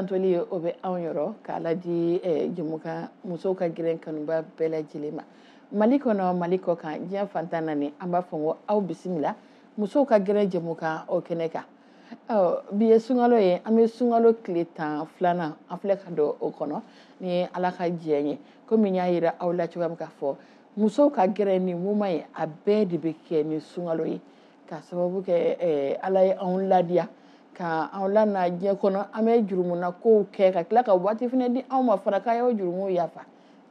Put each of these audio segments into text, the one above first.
tantoli o bɛ anw yɔrɔ k'a ladi jɛmukan musow ka gɛrɛn kanuba bɛɛ lajɛlen ma Mali kɔnɔ Mali kɔ kan diɲɛ fantan naani an b'a fɔ ko aw bisimila musow ka gɛrɛn jɛmukan o kɛnɛ kan bi ye sunkalo ye an bɛ sunkalo tile 12 an filɛ ka don o kɔnɔ ni Ala ka jɛ ye komi n y'a yira aw la cogoya min k'a fɔ musow ka gɛrɛn ni mouvement ye a bɛɛ de bɛ kɛ ni sunkalo ye ka sababu kɛ Ala ye anw ladiya ka anw lana diɲɛ kɔnɔ an bɛ jurumuna kow kɛ ka tila ka waati fana di anw ma fana k'a y'o jurumuw yafa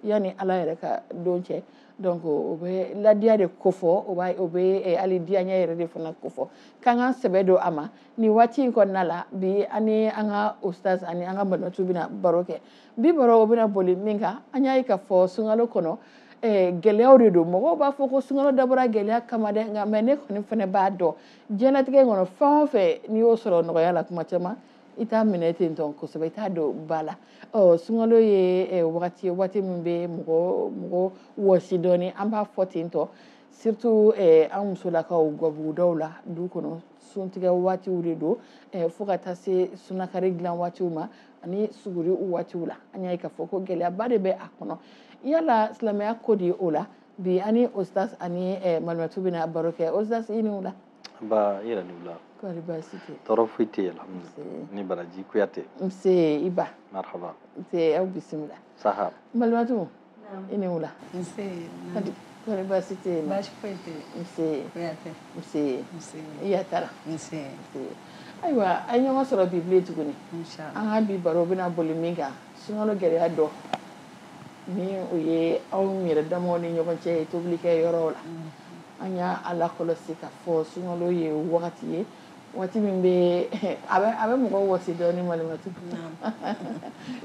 yani Ala yɛrɛ ka don cɛ donc o bɛ ladiya de kofɔ o bɛ hali diyaɲɛ yɛrɛ de fana kofɔ k'an ka sɛbɛ don a ma ni waati in kɔnɔna la bi ani an ka ustaz ani an ka balimatu bɛna baro kɛ bi baro o bɛna boli min kan an y'a ye k'a fɔ sunkalo kɔnɔ gɛlɛyaw de don mɔgɔw b'a fɔ ko sunkalo dabɔra gɛlɛya kama dɛ nka mais ne kɔni fana b'a dɔn diɲɛlatigɛ kɔnɔ fɛn o fɛn n'i y'o sɔrɔ nɔgɔya la kuma caman i t'a minɛ ten tɔ kosɛbɛ i t'a dɔn ba la sunkalo ye wagati ye waati min bɛ mɔgɔ wɔsi dɔɔni an b'a fɔ ten tɔ surtout an musolakaw gabugudaw la du kɔnɔ suntigɛ waatiw de don fo ka taa se sunakari dilan waatiw ma ani suguri waatiw la an y'a ye k'a fɔ ko gɛlɛyaba de bɛ a kɔnɔ yala silamɛya ko de o la bi ani ustaz ani malimatu bɛna baro kɛ ustaz i ni wula ba yɛrɛ ni wula kɔri baasi tɛ tɔɔrɔ foyi tɛ yen alhamdulilayi ni baraji kuyate nse i ba marhaba nse aw bisimila saha malimatu i ni wula nse kɔri baasi tɛ yen baasi foyi tɛ nse kuyate nse i yatara nse ayiwa a ye ɲɔgɔn sɔrɔ bi bilen tuguni inshallah an ka bi baro bɛna boli min kan sunkalo gɛlɛya dɔ ni o ye anw yɛrɛ damaw ni ɲɔgɔn cɛ ye tobilikɛ yɔrɔw la an y'a lakɔlɔsi k'a fɔ sunkalo ye wagati ye waati min bɛ a bɛ mɔgɔ wɔsi dɔɔni malimatu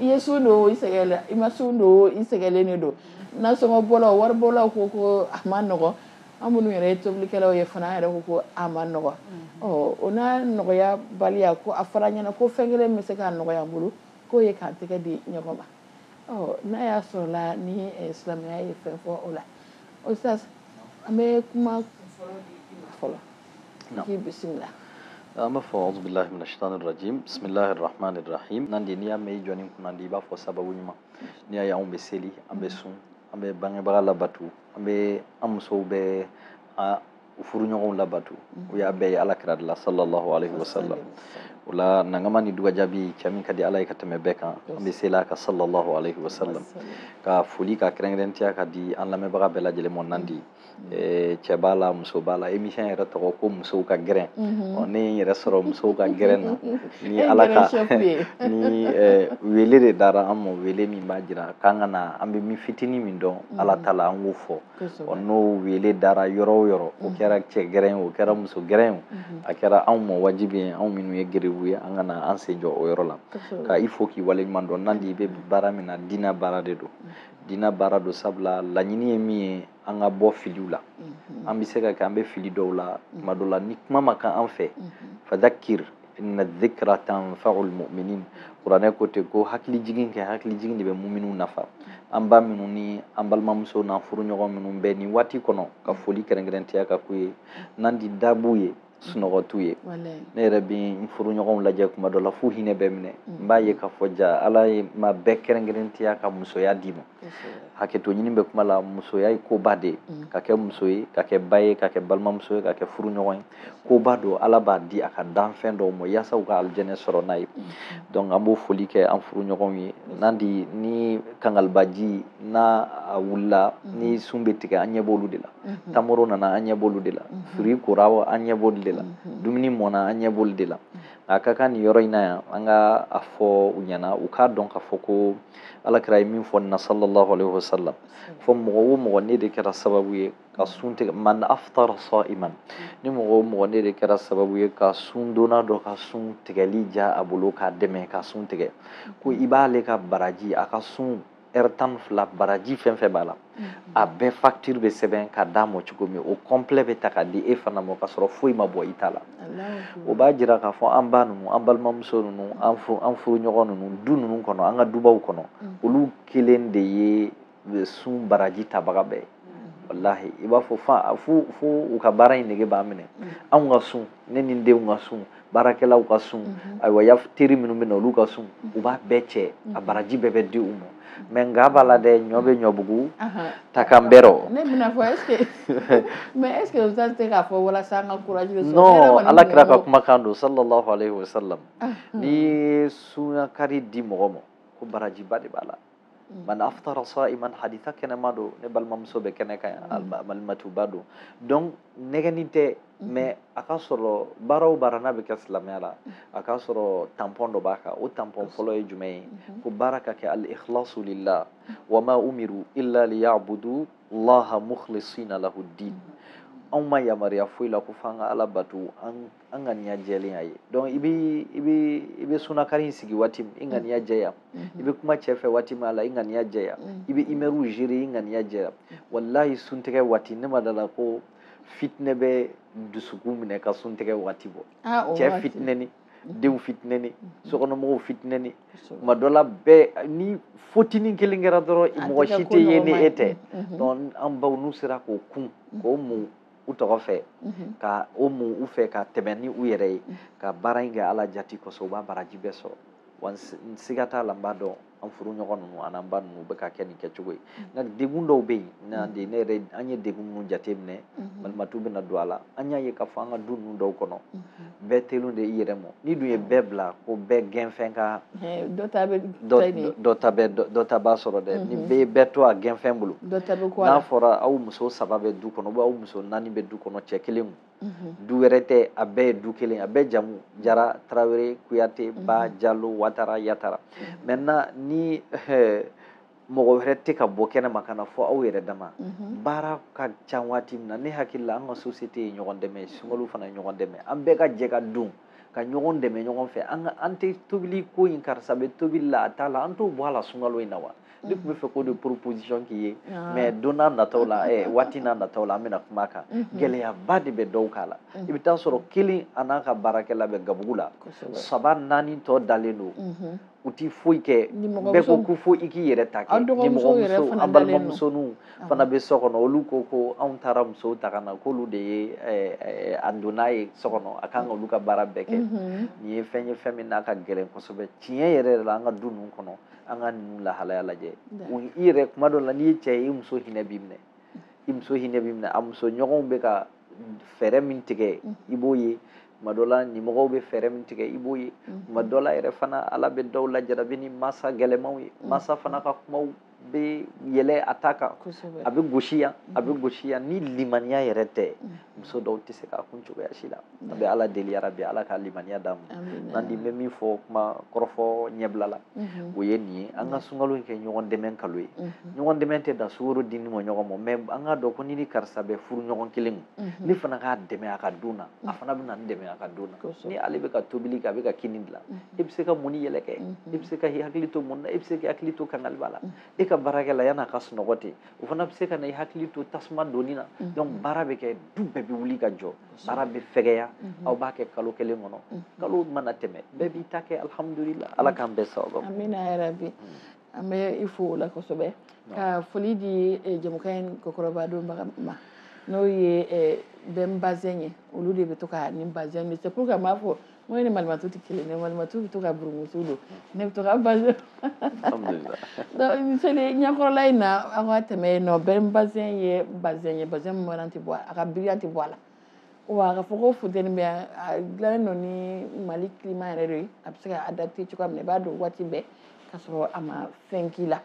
i ye sun don i sɛgɛnna i ma sun don i sɛgɛnlen de don nasɔngɔ bɔlaw wari bɔlaw ko a ma nɔgɔn an minnu yɛrɛ ye tobilikɛlaw ye fana an yɛrɛ ko a ma nɔgɔn o n'a nɔgɔya baliya ko a fɔra ɲɛna ko fɛn kelen bɛ se k'a nɔgɔya an bolo k'o ye k'an tɛgɛ di ɲɔgɔn ma n'a y'a sɔrɔ la ni silamɛya ye fɛn fɔ o la ustaz an bɛ kuma fɔlɔ di i ma fɔlɔ k'i bisimila an b'a fɔ a'udhu billahi minash shaitanir rajim bismillahir rahmanir rahim nan de n'i y'a mɛn i jɔni kunna di i b'a fɔ sababu ɲuman n'i y'a ye anw bɛ seli an bɛ sun an bɛ bangebaga labatu an bɛ an musow bɛ furuɲɔgɔnw labatu o y'a bɛɛ ye alakira de la sallallahu alaihi wasallam o la nangama ni dugajaabi cɛ min ka di ala ye ka tɛmɛ bɛɛ kan an bɛ seli a kan sallallahu alaihi wasallam ka foli ka kɛrɛnkɛrɛnnenya ka di an lamɛnbaga bɛɛ lajɛlen ma nan di cɛ b'a la muso b'a la émission yɛrɛ tɔgɔ ko musow ka gɛrɛn ne ye n yɛrɛ sɔrɔ musow ka gɛrɛn na ni ala ka ni wele de dara an ma wele min b'a jira k'an ka na an bɛ min fitinin min dɔn ala ta la an k'o fɔ n'o wele dara yɔrɔ o yɔrɔ o kɛra cɛ gɛrɛn o kɛra muso gɛrɛn o a kɛra anw ma wajibi ye anw minnu ye geribu ye an ka na an sen jɔ o yɔrɔ la ka i fo k'i waleɲuman dɔn nan di i bɛ baara min na diinɛ baara de don diinɛ baara don sabula laɲini ye min ye an ka bɔ filiw la an bɛ se ka kɛ an bɛ fili dɔw la tuma dɔw la ni kuma ma kan an fɛ fadakir inna dhikra tanfa'ul mu'minin kuranɛ ko ten ko hakili jigin kɛ hakili jigin de bɛ muminun nafa an ba minnu ni an balimamuso n'an furuɲɔgɔn minnu bɛ nin waati kɔnɔ ka foli kɛrɛnkɛrɛnnenya ka k'u ye n'an di daabu ye sunɔgɔ t'u ye ne yɛrɛ bɛ n furuɲɔgɔnw lajɛ kuma dɔ la fo hinɛ bɛ minɛ n b'a ye k'a fɔ ja ala ye ma bɛɛ kɛrɛnkɛrɛnnenya ka musoya d'i ma hakɛto ɲini bɛ kuma la musoya ye koba de ye ka kɛ muso ye ka kɛ ba ye ka kɛ balimamuso ye ka kɛ furuɲɔgɔn ye koba don ala b'a di a ka danfɛn dɔw ma yaasa u ka alijɛnɛ sɔrɔ n'a ye donc an b'o foli kɛ an furuɲɔgɔnw ye n'an di ni kangalibaji n'a a wulila ni sun bɛ tigɛ an ɲɛ b'olu de la tamaro nana an ɲɛ b'olu de la firi kora an ɲɛ b'olu de la dumuni mɔna an ɲɛ b'olu de la a ka kan nin yɔrɔ in na yan an ka a fɔ u ɲɛna u k'a dɔn k'a fɔ ko alakira ye min fɔ nin na sallallahu alaihi wasallam fɔ mɔgɔ o mɔgɔ ne de kɛra sababu ye ka sun tigɛ man aftara sa'iman ni mɔgɔ o mɔgɔ ne de kɛra sababu ye ka sun donna dɔ ka sun tigɛli ja a bolo k'a dɛmɛ ka sun tigɛ ko i b'ale ka baraji a ka sun heure 12 baraji fɛn fɛn b'a la a bɛɛ facture bɛ sɛbɛn ka d'a ma cogo min o complet bɛ ta ka di e fana ma ka sɔrɔ foyi ma bɔ i ta la o b'a jira k'a fɔ an ba ninnu an balimamuso ninnu an furuɲɔgɔn ninnu du ninnu kɔnɔ an ka dubaw kɔnɔ olu kelen de ye sun baraji tabaga bɛɛ ye wallahi i b'a fɔ fo u ka baara in nege b'a minɛ anw ka sun ne ni n denw ka sun baarakɛlaw ka sun ayiwa ya teri minnu bɛ na olu ka sun u b'a bɛɛ cɛ a baraji bɛɛ bɛ di u ma mais nka b'a la dɛ ɲɔ bɛ ɲɔbugu ta kan bɛrɔ ne bɛna fɔ mais est ce que ustaz tɛ k'a fɔ walasa an ka courage bɛ sɔrɔ non alakira ka kumakan don sallallahu alaihi wasallam ni sunkari di mɔgɔ ma ko barajiba de b'a la man aftara sa'iman haditha kɛnɛma don ne balimamuso bɛ kɛnɛ kan balimatuba don donc nɛgɛnin tɛ mais a ka sɔrɔ baara o baara n'a bɛ kɛ silamɛya la a ka sɔrɔ tampon dɔ b'a kan o tampon fɔlɔ ye jumɛn ye ko baara ka kɛ al-ikhlasu lillah wa ma umiru illa liya'budu allaha mukhlisina lahu din anw ma yamariya foyi la ko f'an ka ala bato an ŋaniya jɛlen a ye donc i bɛ sunakari in sigi waati min i ŋaniya jɛya i bɛ kuma cɛ fɛ waati min a la i ŋaniya jɛya i bɛ imɛriw gérer i ŋaniya jɛya wallahi suntigɛ waati ne ma dala ko fitinɛ bɛ dusukun minɛ ka suntigɛ waati bɔ cɛ fitinɛni denw fitinɛni sokɔnɔmɔgɔw fitinɛni tuma dɔ la bɛɛ ni fotinin kelen kɛra dɔrɔn mɔgɔ si tɛ ye ni e tɛ donc an baw n'u sera k'o kun k'o mun u tɔgɔ fɛ ka o mun u fɛ ka tɛmɛ ni u yɛrɛ ye ka baara in kɛ ala jati kosɔn u b'a baraji bɛɛ sɔrɔ wa siga t'a la n b'a dɔn an furu ɲɔgɔn ninnu an n'an ba ninnu bɛ ka kɛ nin kɛcogo ye nka degun dɔw bɛ yen ne yɛrɛ an ye degun minnu jateminɛ balimatu bɛna don a la an y'a ye k'a fɔ an ka du ninnu dɔw kɔnɔ bɛɛ telen de i yɛrɛ mɔ n'i dun ye bɛɛ bila ko bɛɛ gɛnfɛn ka dɔ ta b'a sɔrɔ dɛ ni bɛɛ ye bɛɛ to a gɛnfɛn bolo n'a fɔra aw muso 3 bɛ du kɔnɔ aw muso 4 bɛ du kɔnɔ cɛ kelen du wɛrɛ tɛ a bɛɛ ye du kelen a bɛɛ jamu Jara Tarawele Kuyate Ba Jalo Watara Yatara maintenant ni mɔgɔ wɛrɛ tɛ ka bɔ kɛnɛma ka na fɔ aw yɛrɛ dama baara ka ca waati min na ne hakili la an ka société ye ɲɔgɔn dɛmɛ sunkalo fana ye ɲɔgɔn dɛmɛ an bɛɛ ka jɛ ka dun ka ɲɔgɔn dɛmɛ ɲɔgɔn fɛ an tɛ tobili ko in karisa bɛ tobili la a t'a la an t'o bɔ a la sunkalo in na wa ne tun bɛ fɛ k'o de proposition k'i ye mais don n'a nataw la waati n'a nataw la an bɛna kuma kan gɛlɛyaba de bɛ dɔw k'a la i bɛ taa sɔrɔ kelen a n'a ka baarakɛla bɛ gabugu la 3 4 tɔ dalen don u ti foyi kɛ bɛɛ ko ko fo i k'i yɛrɛ ta kɛ nimɔgɔmuso an balimamusoninw fana bɛ so kɔnɔ olu ko anw taara musow ta ka na k'olu de ye a donna ye so kɔnɔ a kan ka olu ka baara bɛɛ kɛ nin ye fɛn min n'a ka gɛlɛn kosɛbɛ tiɲɛ yɛrɛ la an ka du ninnu kɔnɔ an ka ninnu lahalaya lajɛ i yɛrɛ kuma dɔ la n'i ye cɛ ye i muso hinɛ b'i minɛ a muso ɲɔgɔnw bɛ ka fɛɛrɛ min tigɛ i b'o ye tuma dɔ la nimɔgɔw bɛ fɛɛrɛ min tigɛ i b'o ye tuma dɔ la yɛrɛ fana ala bɛ dɔw lajarabi ni masa gɛlɛmanw ye masa fana ka kumaw bɛ yɛlɛ a ta kan a bɛ gosi yan ni limaniya yɛrɛ tɛ muso dɔw tɛ se k'a kun cogoya si la an bɛ ala deli yarabi ala ka limaniya d'an ma n'an di bɛ min fɔ kuma kɔrɔfɔ ɲɛbila la o ye nin ye an ka sunkalo in kɛ ɲɔgɔn dɛmɛ kalo ye ɲɔgɔn dɛmɛ tɛ dan sukaro dini ma ɲɔgɔn ma mais an ka dɔn ko ni karisa bɛ furu ɲɔgɔn kelen ne fana k'a dɛmɛ a ka dun na a fana bɛ na n dɛmɛ a ka dun na ni ale bɛ ka tobili kɛ a bɛ ka kini dilan e bɛ se ka mun ni yɛlɛ kɛ e bɛ se ka hakili to mun na e bɛ se ka hakili to kangaliba la e ka baarakɛla yan'a ka sunɔgɔ ten o fana bɛ se ka na i hakili to tasuma donni na donc baara bɛ kɛ du bɛɛ bɛ wuli ka jɔ baara bɛ fɛgɛya aw b'a kɛ kalo kelen kɔnɔ kalo mana tɛmɛ bɛɛ b'i ta kɛ alhamdulillah ala k'an bɛɛ sababu amina yarabi an bɛ i fo o la kosɛbɛ ka foli di jɛmukan in kɔkɔrɔbadonbaga ma n'o ye bɛn bazɛn ye olu de bɛ to ka nin bazɛn c'est pour que n b'a fɔ n ko ni malimatu tɛ kelen ye malimatu bɛ to ka burumuso don ne bɛ to ka bazɛn donc seli ɲɛkɔrɔla in na an ka tɛmɛ yen nɔ bɛn bazɛn ye bazɛn min mana tɛ bɔ a ka biriyan tɛ bɔ a la wa a ka fɔ ko funtɛni bɛ yan a dilannen don ni mali climat yɛrɛ de ye a bɛ se ka adapter cogoya min na i b'a dɔn waati bɛɛ k'a sɔrɔ a ma fɛn k'i la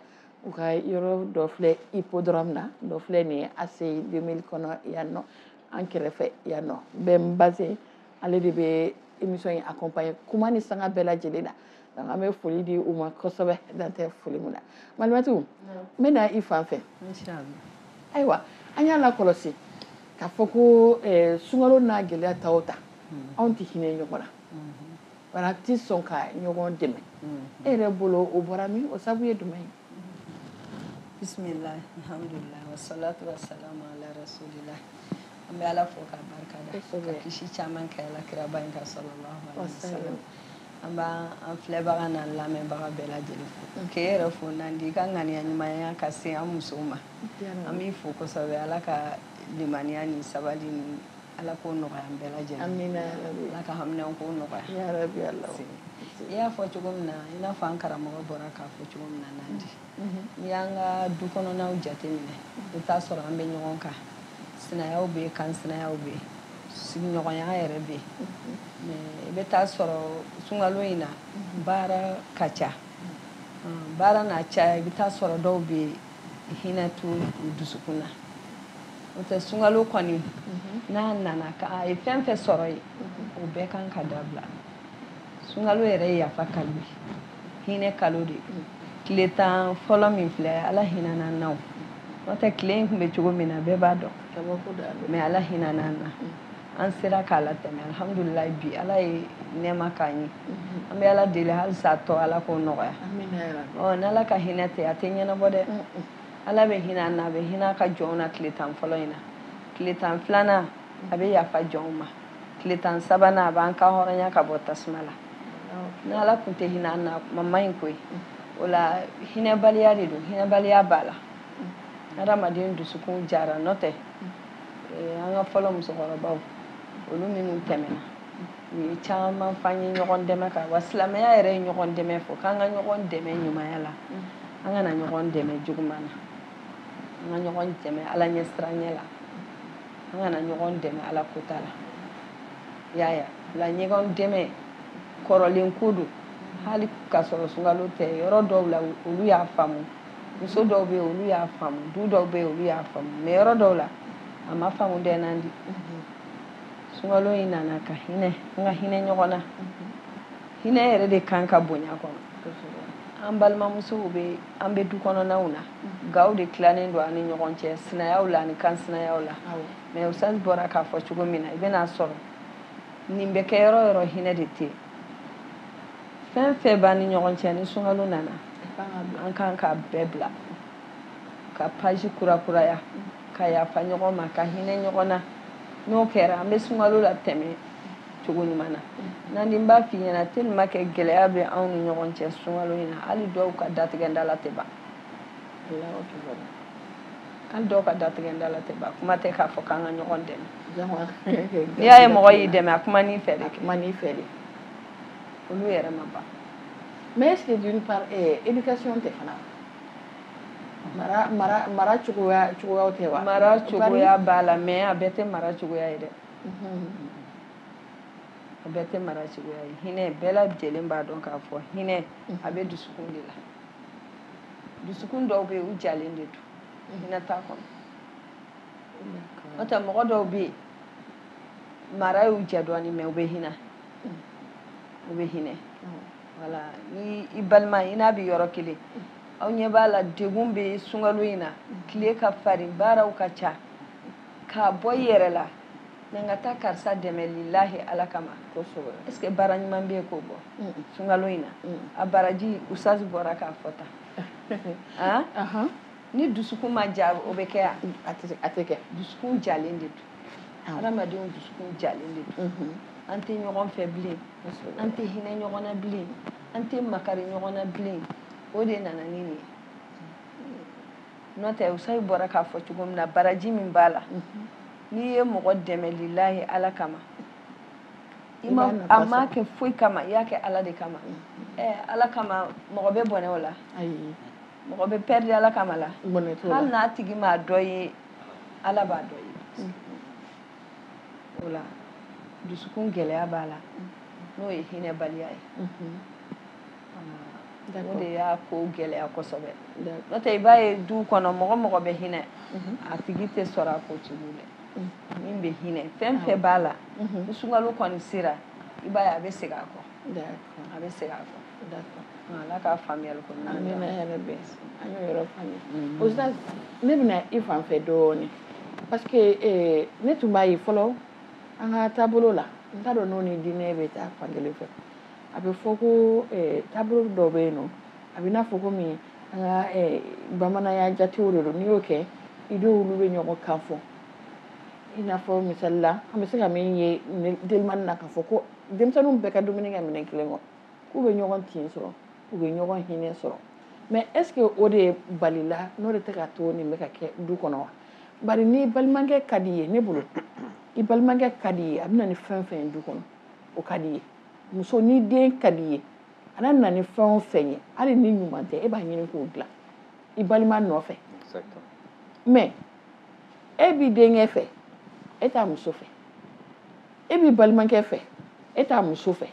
u ka yɔrɔ dɔ filɛ hippodrome na dɔ filɛ nin ye ACI 2000 kɔnɔ yan nɔ an kɛrɛfɛ yan nɔ bɛn bazɛn ale de bɛ émission in accompagner kuma ni sanga bɛɛ lajɛlen na donc an bɛ foli di u ma kosɛbɛ dan tɛ foli min na Malimatu n bɛ na i fan fɛ ayiwa an y'a lakɔlɔsi k'a fɔ ko sunkalo n'a gɛlɛya ta o ta anw tɛ hinɛ ɲɔgɔn na wala a tɛ sɔn ka ɲɔgɔn dɛmɛ e yɛrɛ bolo o bɔra min o sabu ye jumɛn ye bismillah alhamdulillah wassalatu wassalamu ala rasulillah an bɛ ala fo k'a barika da ka kisi caman kɛ ala kiraba in kan sallallahu alaihi wasallam an filɛbaga n'an lamɛnbaga bɛɛ lajɛlen fo k'e yɛrɛ fo Nandi i ka ŋaniya ɲumanya ka se an musow ma an b'i fo kosɛbɛ Ala ka limaniya ni sabali ni Ala k'o nɔgɔya an bɛɛ lajɛlen amina yarabi Ala ka haminanko nɔgɔya yarabi Allah i y'a fɔ cogo min na i n'a fɔ an karamɔgɔ bɔra k'a fɔ cogo min na Nandi n'i y'an ka du kɔnɔnaw jateminɛ i bɛ taa sɔrɔ an bɛ ɲɔgɔn kan sinayaw bɛ yen kansinayaw bɛ yen sigiɲɔgɔnya yɛrɛ bɛ yen mais i bɛ taa sɔrɔ sunkalo in na baara ka ca baara n'a caya i bɛ taa sɔrɔ dɔw bɛ yen hinɛ t'u dusukun na o tɛ sunkalo kɔni n'a nana a ye fɛn fɛn sɔrɔ yen o bɛɛ kan ka dabila sunkalo yɛrɛ ye yafa kalo ye hinɛ kalo de tile 10 fɔlɔ min filɛ Ala hinɛna an na o n'o tɛ tile in tun bɛ cogo min na bɛɛ b'a dɔn mais Ala hinɛna an na an sera k'a latɛmɛ alhamdulilayi bi Ala ye nɛɛma k'an ye an bɛ Ala deli halisa tɔ Ala k'o nɔgɔya ni Ala ka hinɛ tɛ a tɛ ɲɛnabɔ dɛ Ala bɛ hinɛ an na a bɛ hinɛ a ka jɔnw na tile 10 fɔlɔ in na tile 10 filanan a bɛ yafa jɔnw ma tile 10 sabanan a b'an ka hɔrɔnya ka bɔ tasuma la ni Ala tun tɛ hinɛ an na kuma man ɲi koyi o la hinɛbaliya de don hinɛbaliya b'a la adamaden dusukun jara n'o tɛ an ka fɔlɔ musokɔrɔbaw olu minnu tɛmɛna u ye caman f'an ye ɲɔgɔn dɛmɛ kan wa silamɛya yɛrɛ ye ɲɔgɔn dɛmɛ fɔ k'an ka ɲɔgɔn dɛmɛ ɲumanya la an kana ɲɔgɔn dɛmɛ juguman na an ka ɲɔgɔn dɛmɛ Ala ɲɛ siranɲɛ la an kana ɲɔgɔn dɛmɛ Ala kota la y'a ye la ɲɔgɔn dɛmɛ kɔrɔlen ko don hali ka sɔrɔ sunkalo tɛ yɔrɔ dɔw la olu y'a faamu muso dɔw bɛ yen olu y'a faamu du dɔw bɛ yen olu y'a faamu mais yɔrɔ dɔw la a ma faamu dɛ Nandi sunkalo in nana ka hinɛ an ka hinɛ ɲɔgɔn na hinɛ yɛrɛ de kan ka bonya kɔnɔ an balimamusow bɛ an bɛ du kɔnɔnaw na gaw de tilalen don an ni ɲɔgɔn cɛ sinayaw la ani kansinayaw la mais Ustaz bɔra k'a fɔ cogo min na i bɛna sɔrɔ nin bɛ kɛ yɔrɔ o yɔrɔ hinɛ de tɛ fɛn fɛn b'an ni ɲɔgɔn cɛ ni sunkalo nana an kan ka bɛɛ bila ka page kurakuraya ka yafa ɲɔgɔn ma ka hinɛ ɲɔgɔn na n'o kɛra an bɛ sunkalo la tɛmɛ cogo ɲuman na Nandi n b'a f'i ɲɛna tellement que gɛlɛya bɛ anw ni ɲɔgɔn cɛ sunkalo in na hali dɔw ka datigɛndala tɛ ban hali dɔw ka datigɛndala tɛ ban kuma tɛ k'a fɔ k'an ka ɲɔgɔn dɛmɛ n'i y'a ye mɔgɔ y'i dɛmɛ a kuma n'i fɛ de olu yɛrɛ ma ban mais est-ce que d'une part éducation tɛ fana mara cogoyaw tɛ wa mara cogoya b'a la mais a bɛɛ tɛ mara cogoya ye dɛ a bɛɛ tɛ mara cogoya ye hinɛ bɛɛ lajɛlen b'a dɔn k'a fɔ hinɛ a bɛ dusukun de la dusukun dɔw bɛ yen u jalen de don hinɛ t'a kɔnɔ n'o tɛ mɔgɔ dɔw bɛ yen mara y'u jɛ dɔɔnin mais u bɛ hinɛ voilà ni i balima i n'a bɛ yɔrɔ kelen aw ɲɛ b'a la degun bɛ sunkalo in na tile ka farin baaraw ka ca k'a bɔ i yɛrɛ la n ka taa karisa dɛmɛ lilahi Ala kama est-ce que baara ɲuman bɛ yen k'o bɔ sunkalo in na a baraji Ustaz bɔra k'a fɔ tan ni dusukun ma ja o bɛ kɛ yan a tɛ kɛ dusukun jalen de don adamadenw dusukun jalen de don an tɛ ɲɔgɔn fɛ bilen an tɛ hinɛ ɲɔgɔn na bilen an tɛ makari ɲɔgɔn na bilen o de nana ni nin ye n'o tɛ Ustaz bɔra k'a fɔ cogo min na baraji min b'a la n'i ye mɔgɔ dɛmɛ lilahi Ala kama a ma kɛ foyi kama i y'a kɛ Ala de kama Ala kama mɔgɔ bɛ bɔnɛ o la mɔgɔ bɛ perdre Ala kama la hali n'a tigi m'a dɔ ye Ala b'a dɔ ye o la dusukun gɛlɛya b'a la n'o ye hinɛbaliya ye o de y'a ko gɛlɛya kosɛbɛ n'o tɛ i b'a ye du kɔnɔ mɔgɔ mɔgɔ bɛ hinɛ a tigi tɛ sɔrɔ a ko tigiw dɛ min bɛ hinɛ fɛn fɛn b'a la ni sunkalo kɔni sera i b'a ye a bɛ segin a kɔ a bɛ segin a kɔ Ala ka faamuyali ko ɲuman amina yarabi an y'o yɔrɔ faamu Ustaz ne bɛna i fan fɛ dɔɔnin parce que ne tun b'a ye fɔlɔ an ka taabolo la n t'a dɔn n'o ni diinɛ bɛ taa fankelen fɛ a bɛ fɔ ko taabolo dɔ bɛ yen nɔ a bɛ n'a fɔ komi an ka bamananya jatew de don n'i y'o kɛ i n'olu bɛ ɲɔgɔn kan fɔ i n'a fɔ misali la an bɛ se ka min ye Delimani na k'a fɔ ko denmisɛnninw bɛɛ ka dumuni kɛ minɛn kelen kɔnɔ k'u bɛ ɲɔgɔn tin sɔrɔ u bɛ ɲɔgɔn hinɛ sɔrɔ mais est ce que o de balila n'o de tɛ ka to nin bɛ ka kɛ du kɔnɔ wa bari ni balimakɛ ka di ye ne bolo i balimakɛ ka di ye a bɛ na ni fɛn fɛn ye du kɔnɔ o ka di ye muso ni den ka di ye a na ni fɛn o fɛn ye hali ni ɲuman tɛ e b'a ɲini k'o dilan i balima nɔfɛ mais e b'i denkɛ fɛ e t'a muso fɛ e b'i balimakɛ fɛ e t'a muso fɛ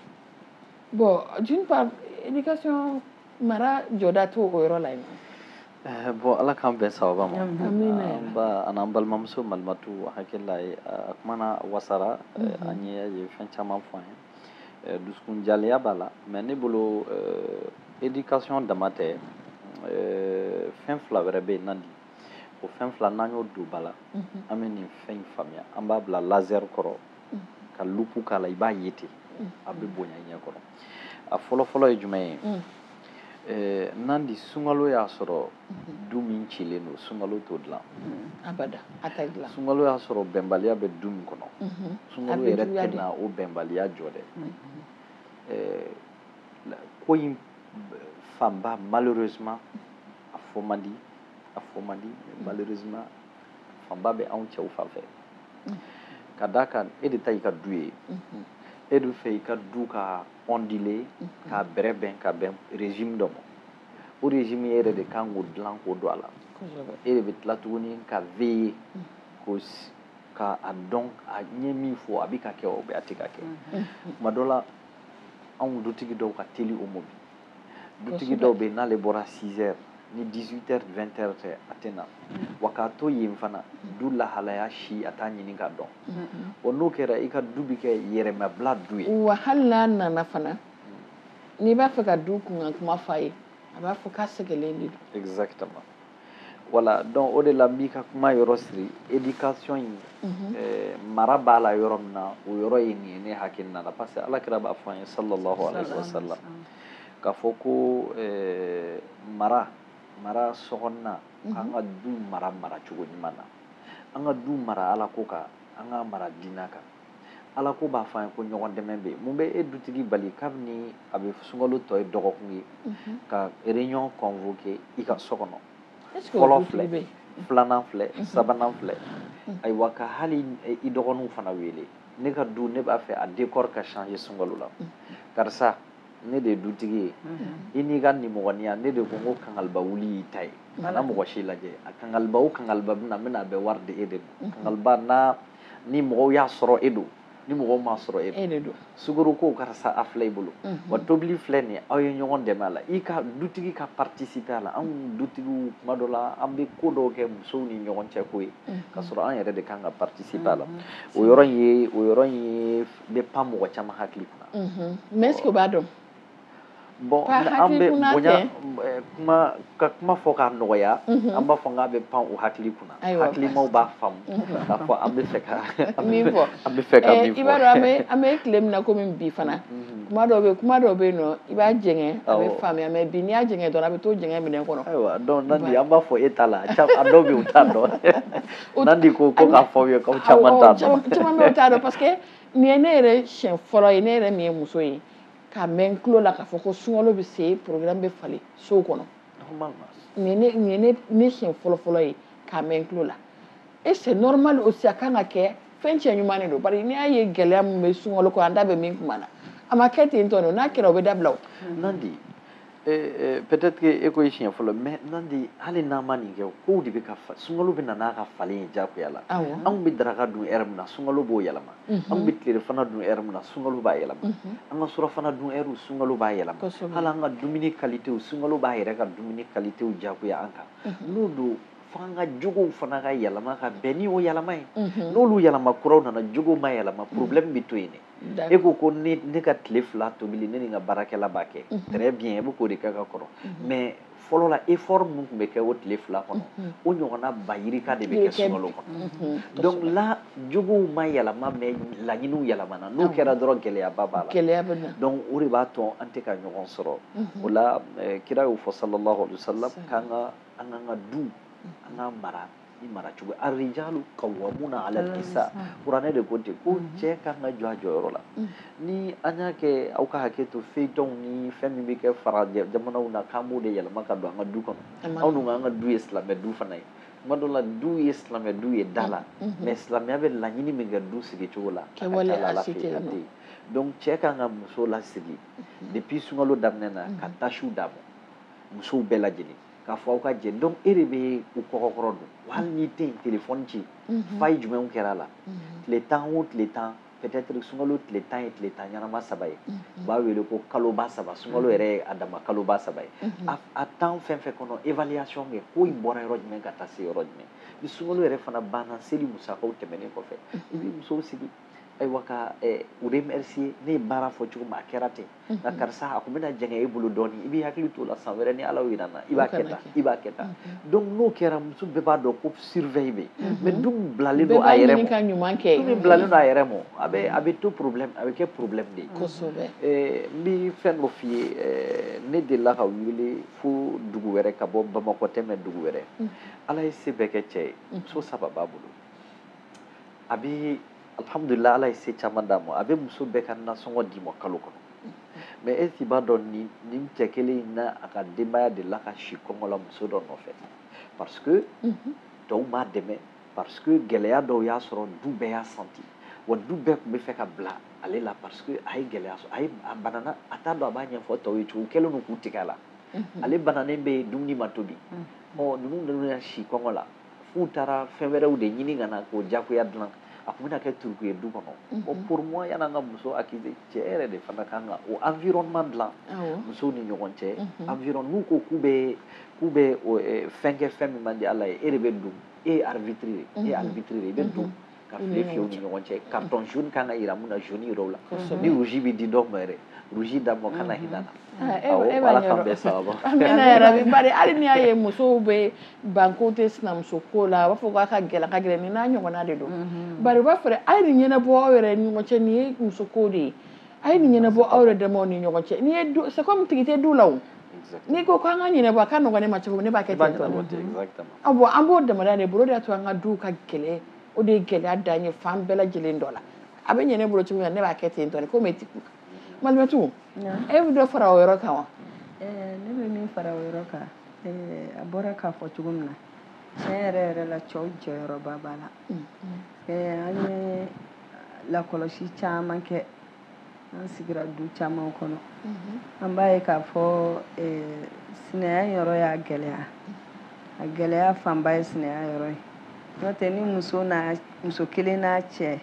bon d'une part éducation mara jɔda t'o o yɔrɔ la yen bon ala k'an bɛn sababa ma amina an'an balimamuso malimatu hakilila ye a kumana wasara an ye fɛn caman fɔ an ye dusukun jaliya b'a la mais ne bolo éducation dama tɛ fɛn fila wɛrɛ bɛ yen nandi o fɛn fila n'an y'o don ba la an bɛ nin fɛn in faamuya an b'a bila laser kɔrɔ ka lupu k'a la i b'a ye ten a bɛ bonya i ɲɛ kɔrɔ a fɔlɔ-fɔlɔ ye jumɛn ye nandi sunkalo y'a sɔrɔ du min cilen don sunkalo t'o dilan abada a tɛ dilan sunkalo y'a sɔrɔ bɛnbaliya bɛ du min kɔnɔ sunkalo yɛrɛ tɛna o bɛnbaliya jɔ dɛ ko in fanba malheureusement a fɔ man di malheureusement fanba bɛ anw cɛw fan fɛ ka d'a kan e de ta y'i ka du ye e de fɛ i ka du ka ondile ka bɛrɛbɛn ka bɛn régime dɔ ma o régime e yɛrɛ de kan k'o dilan k'o don a la e de bɛ tila tuguni ka veiller ka a dɔn a ɲɛ min fɔ a bɛ ka kɛ o bɛ a tɛ ka kɛ tuma dɔ la anw dutigi dɔw ka teli o mɔ bi dutigi dɔw bɛ yen n'ale bɔra 6 heures ni 18 heures 20 heures tɛ a tɛ na wa k'a to yen fana du lahalaya si a t'a ɲini k'a dɔn wa n'o kɛra i ka du bɛ kɛ yɛrɛmabila du ye wa hali n'a nana fana n'i b'a fɛ ka du kunkan kuma f'a ye a b'a fɔ k'a sɛgɛlen de don exactement voilà donc o de la n b'i ka kuma yɔrɔ siri éducation in mara b'a la yɔrɔ min na o yɔrɔ ye nin ye ne hakilina la parce que alakira b'a fɔ an ye sallallahu alaihi wa sallam k'a fɔ ko mara sokɔnɔna k'an ka du mara cogo ɲuman na an ka du mara ala ko kan an ka mara diinɛ kan ala ko b'a fɔ an ye ko ɲɔgɔn dɛmɛ bɛ yen mun bɛ e dutigi bali kabini a bɛ sunkalo tɔ ye dɔgɔkun ye ka réunion convoqué i ka so kɔnɔ fɔlɔ filɛ filanan filɛ sabanan filɛ ayiwa ka hali i dɔgɔninw fana wele ne ka du ne b'a fɛ a décor ka changer sunkalo la karisa ne de ye dutigi ye i n'i ka nimɔgɔniya ne de ko n ko kangaliba wuli y'i ta ye kana mɔgɔ si lajɛ a kangaliba o kangaliba bɛ na n bɛna a bɛɛ wari di e de ma kangaliba ni mɔgɔw y'a sɔrɔ e don ni mɔgɔw m'a sɔrɔ e don sukaro ko karisa a filɛ i bolo wa tobili filɛ nin ye aw ye ɲɔgɔn dɛmɛ a la i ka dutigi ka participer a la anw dutigiw tuma dɔ la an bɛ ko dɔw kɛ musow ni ɲɔgɔn cɛ ko ye k'a sɔrɔ an yɛrɛ de kan ka participer a la o yɔrɔ in ye bɛ pan mɔgɔ caman hakili kunna mais est-ce que o b'a dɔn bon an bɛ bonya ka kuma fɔ k'a nɔgɔya an b'a fɔ k'a bɛ pan o hakili kunna hakilimaw b'a faamu k'a fɔ an bɛ fɛ ka min fɔ i b'a dɔn an bɛ tile min na komi bi fana kuma dɔw bɛ yen nɔ i b'a jɛngɛ a bɛ faamuya mais bi n'i y'a jɛngɛ dɔrɔn a bɛ to jɛngɛ minɛn kɔnɔ ayiwa donc Nandi an b'a fɔ e t'a la a dɔw bɛ yen u t'a dɔn Nandi ko k'a fɔ aw ye k'aw caman t'a dɔn caman bɛ yen u t'a dɔn parce que nin ye ne yɛrɛ siɲɛ fɔlɔ ye ne yɛrɛ min ye muso ye k'a mɛn n tulo la k'a fɔ ko sunkalo bɛ se programme bɛ falen sow kɔnɔ nin ye ne siɲɛ fɔlɔ ye k'a mɛn n tulo la et c'est normal aussi a kan ka kɛ fɛn cɛ ɲuman de don bari n'i y'a ye gɛlɛya min bɛ sunkalo kɔnɔ an da bɛ min kuma na a ma kɛ ten tɔ n'a kɛra o bɛ dabila o Nandi peut-être que e ko i siɲɛ fɔlɔ mais Nandi hali n'an ma nin kɛ kow de bɛ ka sunkalo bɛ na n'a ka falen ye diyagoya la anw bɛ daraka dun heure min na sunkalo b'o yɛlɛma anw bɛ tilefana dun heure min na sunkalo b'a yɛlɛma an ka surafana dun heure sunkalo b'a yɛlɛma hali an ka dumuni qualité sunkalo b'a yɛrɛ ka dumuni qualité diyagoya an kan n'o don fo an ka jogow fana ka yɛlɛma ka bɛn ni o yɛlɛma ye n'olu yɛlɛma kuraw nana jogow ma yɛlɛma problème bɛ to yen dɛ e ko ne ka tile 2 tobili ne ni n ka baarakɛla b'a kɛ très bien e bɛ k'o de kɛ ka kɔrɔ mais fɔlɔ la effort min tun bɛ kɛ o tile 2 kɔnɔ o ɲɔgɔnna bayirika de bɛ kɛ sunkalo kɔnɔ donc la jogow ma yɛlɛma mais laɲiniw yɛlɛmana n'o kɛra dɔrɔn gɛlɛyaba b'a la donc o de b'a to an tɛ ka ɲɔgɔn sɔrɔ o la kira y'o fɔ sallallahu alaihi wa sallam k'an ka du an ka mara ni mara cogo arrijalu qawwamuna ala nisa kuranɛ de ko ten ko cɛ kan ka jɔ a jɔyɔrɔ la ni an y'a kɛ aw ka hakɛ to feuilleton ni fɛn min bɛ kɛ fara jamanaw na k'an b'o de yɛlɛma ka don an ka du kɔnɔ anw dun an ka du ye silamɛ du fana ye tuma dɔ la du ye silamɛ du ye da la mais silamɛya bɛ laɲini min kɛ du sigi cogo la a ka ca ala fɛ a tɛ yen donc cɛ kan ka muso lasigi depuis sunkalo daminɛ na ka tâches d'a ma musow bɛɛ lajɛlen k'a fɔ aw ka jɛ donc e de bɛ u kɔkɔkɔrɔ don hali n'i tɛ yen téléphone ci faille jumɛnw kɛra a la tile 10 o tile 10 peut-être sunkalo tile 10 ye tile 10 ɲanama 3 ye u b'a wele ko kaloba 3 sunkalo yɛrɛ ye a dama kaloba 3 ye a temps fɛn fɛn kɔnɔ évaluation kɛ ko in bɔra yɔrɔ jumɛn ka taa se yɔrɔ jumɛn ni sunkalo yɛrɛ fana banna seli musakaw tɛmɛnen kɔfɛ i bɛ musow sigi ayiwa ka u remercier ne ye baara fɔ cogo min a kɛra ten nka karisa a kun bɛna jɛngɛ e bolo dɔɔnin i b'i hakili to o la san wɛrɛ ni ala yira n na i b'a kɛ tan i b'a kɛ tan donc n'o kɛra muso bɛɛ b'a dɔn ko surveille bɛ yen mais du min bilalen don a yɛrɛ ma du min bilalen don a yɛrɛ ma a bɛ to problème a bɛ kɛ problème de ye n bɛ fɛn dɔ f'i ye ne delila ka wele fo dugu wɛrɛ ka bɔ bamakɔ tɛ mɛ dugu wɛrɛ ala ye se bɛɛ kɛ cɛ ye muso 3 b'a bolo a bɛ alhamdulillah ala ye se caman d'a ma a bɛ muso bɛɛ ka nasɔngɔ d'i ma kalo kɔnɔ mais est ce que i b'a dɔn nin cɛ kelen in na a ka denbaya de la ka si kɔngɔ la muso dɔ nɔfɛ parce que tɔw m'a dɛmɛ parce que gɛlɛya dɔw y'a sɔrɔ du bɛɛ y'a senti wa du bɛɛ tun bɛ fɛ ka bila ale la parce que a ye gɛlɛya sɔrɔ a banana a t'a dɔn a b'a ɲɛfɔ tɔw ye cogo kɛlen don k'u tigɛ a la ale bananen bɛ dumuni ma tobi ninnu nana si kɔngɔ la f'u taara fɛn wɛrɛw de ɲini ka na k'o jagoya dilan a kun bɛna kɛ turuku ye du kɔnɔ bon pour moi yan'an ka muso accuser cɛ yɛrɛ de fana kan ka o environnement dilan musow ni ɲɔgɔn cɛ environnement n'u ko k'u bɛ fɛn kɛ fɛn min man di ala ye e de bɛ don e ye arbitre de e ye arbitre de i bɛ don ka file fiyɛ u ni ɲɔgɔn cɛ carton jaune kan ka yira mun na jaune yira u la ni rouge bɛ di dɔw ma yɛrɛ rouge d'a ma kana hinɛ na ala k'an bɛɛ sababa amina yarabi bari hali n'i y'a ye musow bɛ banko tɛ sinamuso ko la a b'a fɔ k'a ka gɛlɛn nin n'a ɲɔgɔnna de don bari u b'a fɔ a ye nin ɲɛnabɔ aw yɛrɛ ni ɲɔgɔn cɛ nin ye muso ko de ye a ye nin ɲɛnabɔ aw yɛrɛ damaw ni ɲɔgɔn cɛ n'i ye c'est comme tigi tɛ du la o n'i ko k'an ka ɲɛnabɔ a ka nɔgɔn ne ma cogo min ne b'a kɛ ten bon an b'o damada de bolo de y'a to an ka duw ka gɛlɛn o de ye gɛlɛya dan ye fan bɛɛ lajɛlen dɔ la a bɛ ɲɛ ne bolo cogo min na ne b'a kɛ ten tɔ komi Malimatu e bɛ dɔ fara o yɔrɔ kan wa ne bɛ min fara o yɔrɔ kan a bɔra k'a fɔ cogo min na tiɲɛ yɛrɛ yɛrɛ la cɛw jɔyɔrɔba b'a la an ye lakɔlɔsi caman kɛ an sigira du caman kɔnɔ an b'a ye k'a fɔ sinaya yɔrɔ y'a gɛlɛya a gɛlɛya fanba ye sinaya yɔrɔ ye n'o tɛ ni muso kelen n'a cɛ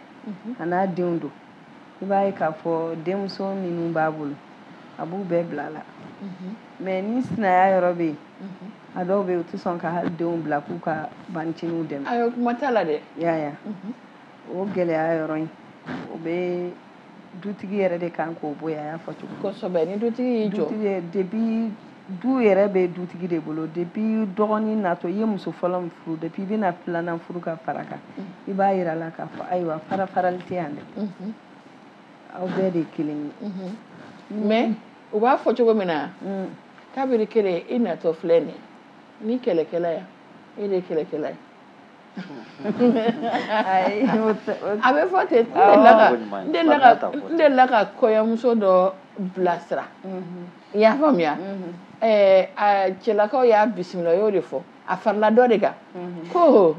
a n'a denw don i b'a ye k'a fɔ denmuso minnu b'a bolo a b'u bɛɛ bila a la mais ni sinaya yɔrɔ bɛ yen a dɔw bɛ yen u tɛ sɔn ka hali denw bila k'u ka baniciniw dɛmɛ ayo kuma t'a la dɛ ya o gɛlɛya yɔrɔ in o bɛ dutigi yɛrɛ de kan k'o bɔ yen a y'a fɔ cogo kosɛbɛ ni dutigi y'i jɔ depuis du yɛrɛ bɛ dutigi de bolo depuis dɔgɔnin natɔ i ye muso fɔlɔ min furu depuis i bɛna filanan furu ka fara kan i b'a yira a la k'a fɔ ayiwa fara-farali tɛ yan dɛ aw bɛɛ de ye kelen ye mais u b'a fɔ cogo min na kabiri kelen i natɔ filɛ nin ni kɛlɛkɛla ye e de ye kɛlɛkɛla ye a bɛ fɔ ten n delila ka kɔɲɔmuso dɔ bilasira i y'a faamuya cɛlakaw y'a bisimila o y'o de fɔ a farila dɔ de kan ko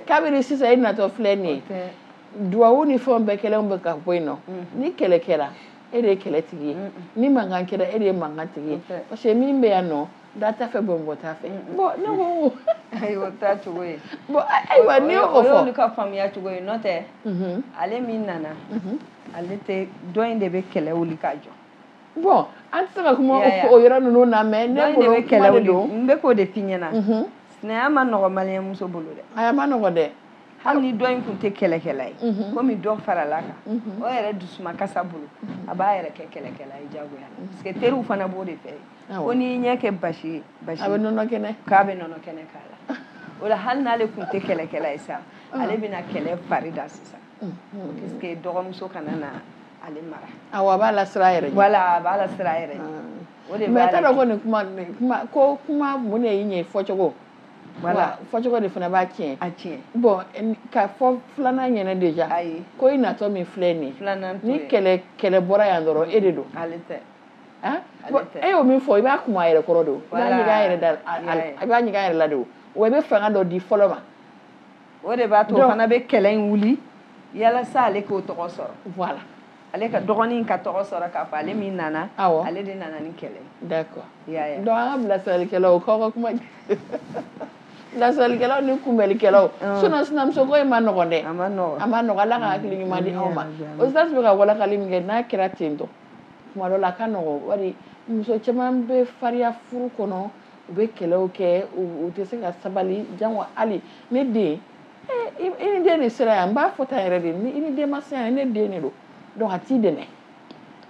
kabiri sisan i natɔ filɛ nin ye duwawu ni fɛnw bɛɛ kɛlenw bɛ ka bɔ yen nɔ ni kɛlɛ kɛra e de ye kɛlɛtigi ye ni mankan kɛra e de ye mangantigi ye parce que min bɛ yan nɔ da t'a fɛ bɔnbɔn t'a fɛ bon ne ko ayiwa o t'a cogo ye bon ayiwa n'i y'o fɔ o y'olu ka faamuya cogo ye n'o tɛ ale min nana ale tɛ dɔ in de bɛ kɛlɛ wuli k'a jɔ bon an tɛ se ka kuma o yɔrɔ ninnu na mais ne bolo kuma de don n bɛ k'o de f'i ɲɛna sinaya ma nɔgɔ maliyɛnmuso bolo dɛ a ma nɔgɔ dɛ hali ni dɔ in tun tɛ kɛlɛkɛla ye komi dɔ farala kan o yɛrɛ dusumakasa bolo a b'a yɛrɛ kɛ kɛlɛkɛla ye diyagoya la parce que teriw fana b'o de fɛ ko n'i ɲɛ kɛ basi ye a bɛ nɔnɔ kɛnɛ k'a bɛ nɔnɔ kɛnɛ k'a la o la hali n'ale tun tɛ kɛlɛkɛla ye sa ale bɛna kɛlɛ fari da sisan parce que dɔgɔmuso kana na ale mara awɔ a b'a lasira a yɛrɛ ɲɛ voilà a b'a lasira a yɛrɛ ɲɛ o de b'a la mais t'a dɔn ko nin kuma ko kuma mun de y'i ɲɛ fɔcogo Voilà. Fɔ cogo de fana b'a tiɲɛ. A tiɲɛ. Bon ka fɔ filanan ɲɛna déjà. Ayi. Ko i natɔ min filɛ nin ye. Filanan to Ni ye. kɛlɛ bɔra yan dɔrɔn e de don. Ale tɛ. Hein? Ale tɛ. E y'o min fɔ i b'a kuma a yɛrɛ kɔrɔ de o. I b'a Voilà. ɲininka a yɛrɛ da i b'a ɲininka a yɛrɛ la de o. Wa i bɛ fanga dɔ di fɔlɔ ma. O de b'a to o fana bɛ kɛlɛ in wuli yalasa ale k'o tɔgɔ sɔrɔ. Voilà. Ale ka dɔgɔnin ka tɔgɔ sɔrɔ k'a fɔ ale min nana. Awɔ. Ale de nana ni kɛlɛ ye. D'accord. I y'a ye. Donc an ka bilasiralikɛlaw k'aw ka kuma bilasiralikɛlaw ni kunbɛlikɛlaw. Sinon sinamuso ko in ma nɔgɔn dɛ. A ma nɔgɔn. A ma nɔgɔn Ala ka hakili ɲuman di anw ma. Ustaz bɛ ka walakali min kɛ n'a kɛra ten tɔ tuma dɔ la a ka nɔgɔn bari muso caman bɛ farinya furu kɔnɔ u bɛ kɛlɛw kɛ u tɛ se ka sabali jango hali ne den i ni den de sera yan n b'a fɔ tan yɛrɛ de ni i ni den ma se yan ne den de don donc a t'i dɛmɛ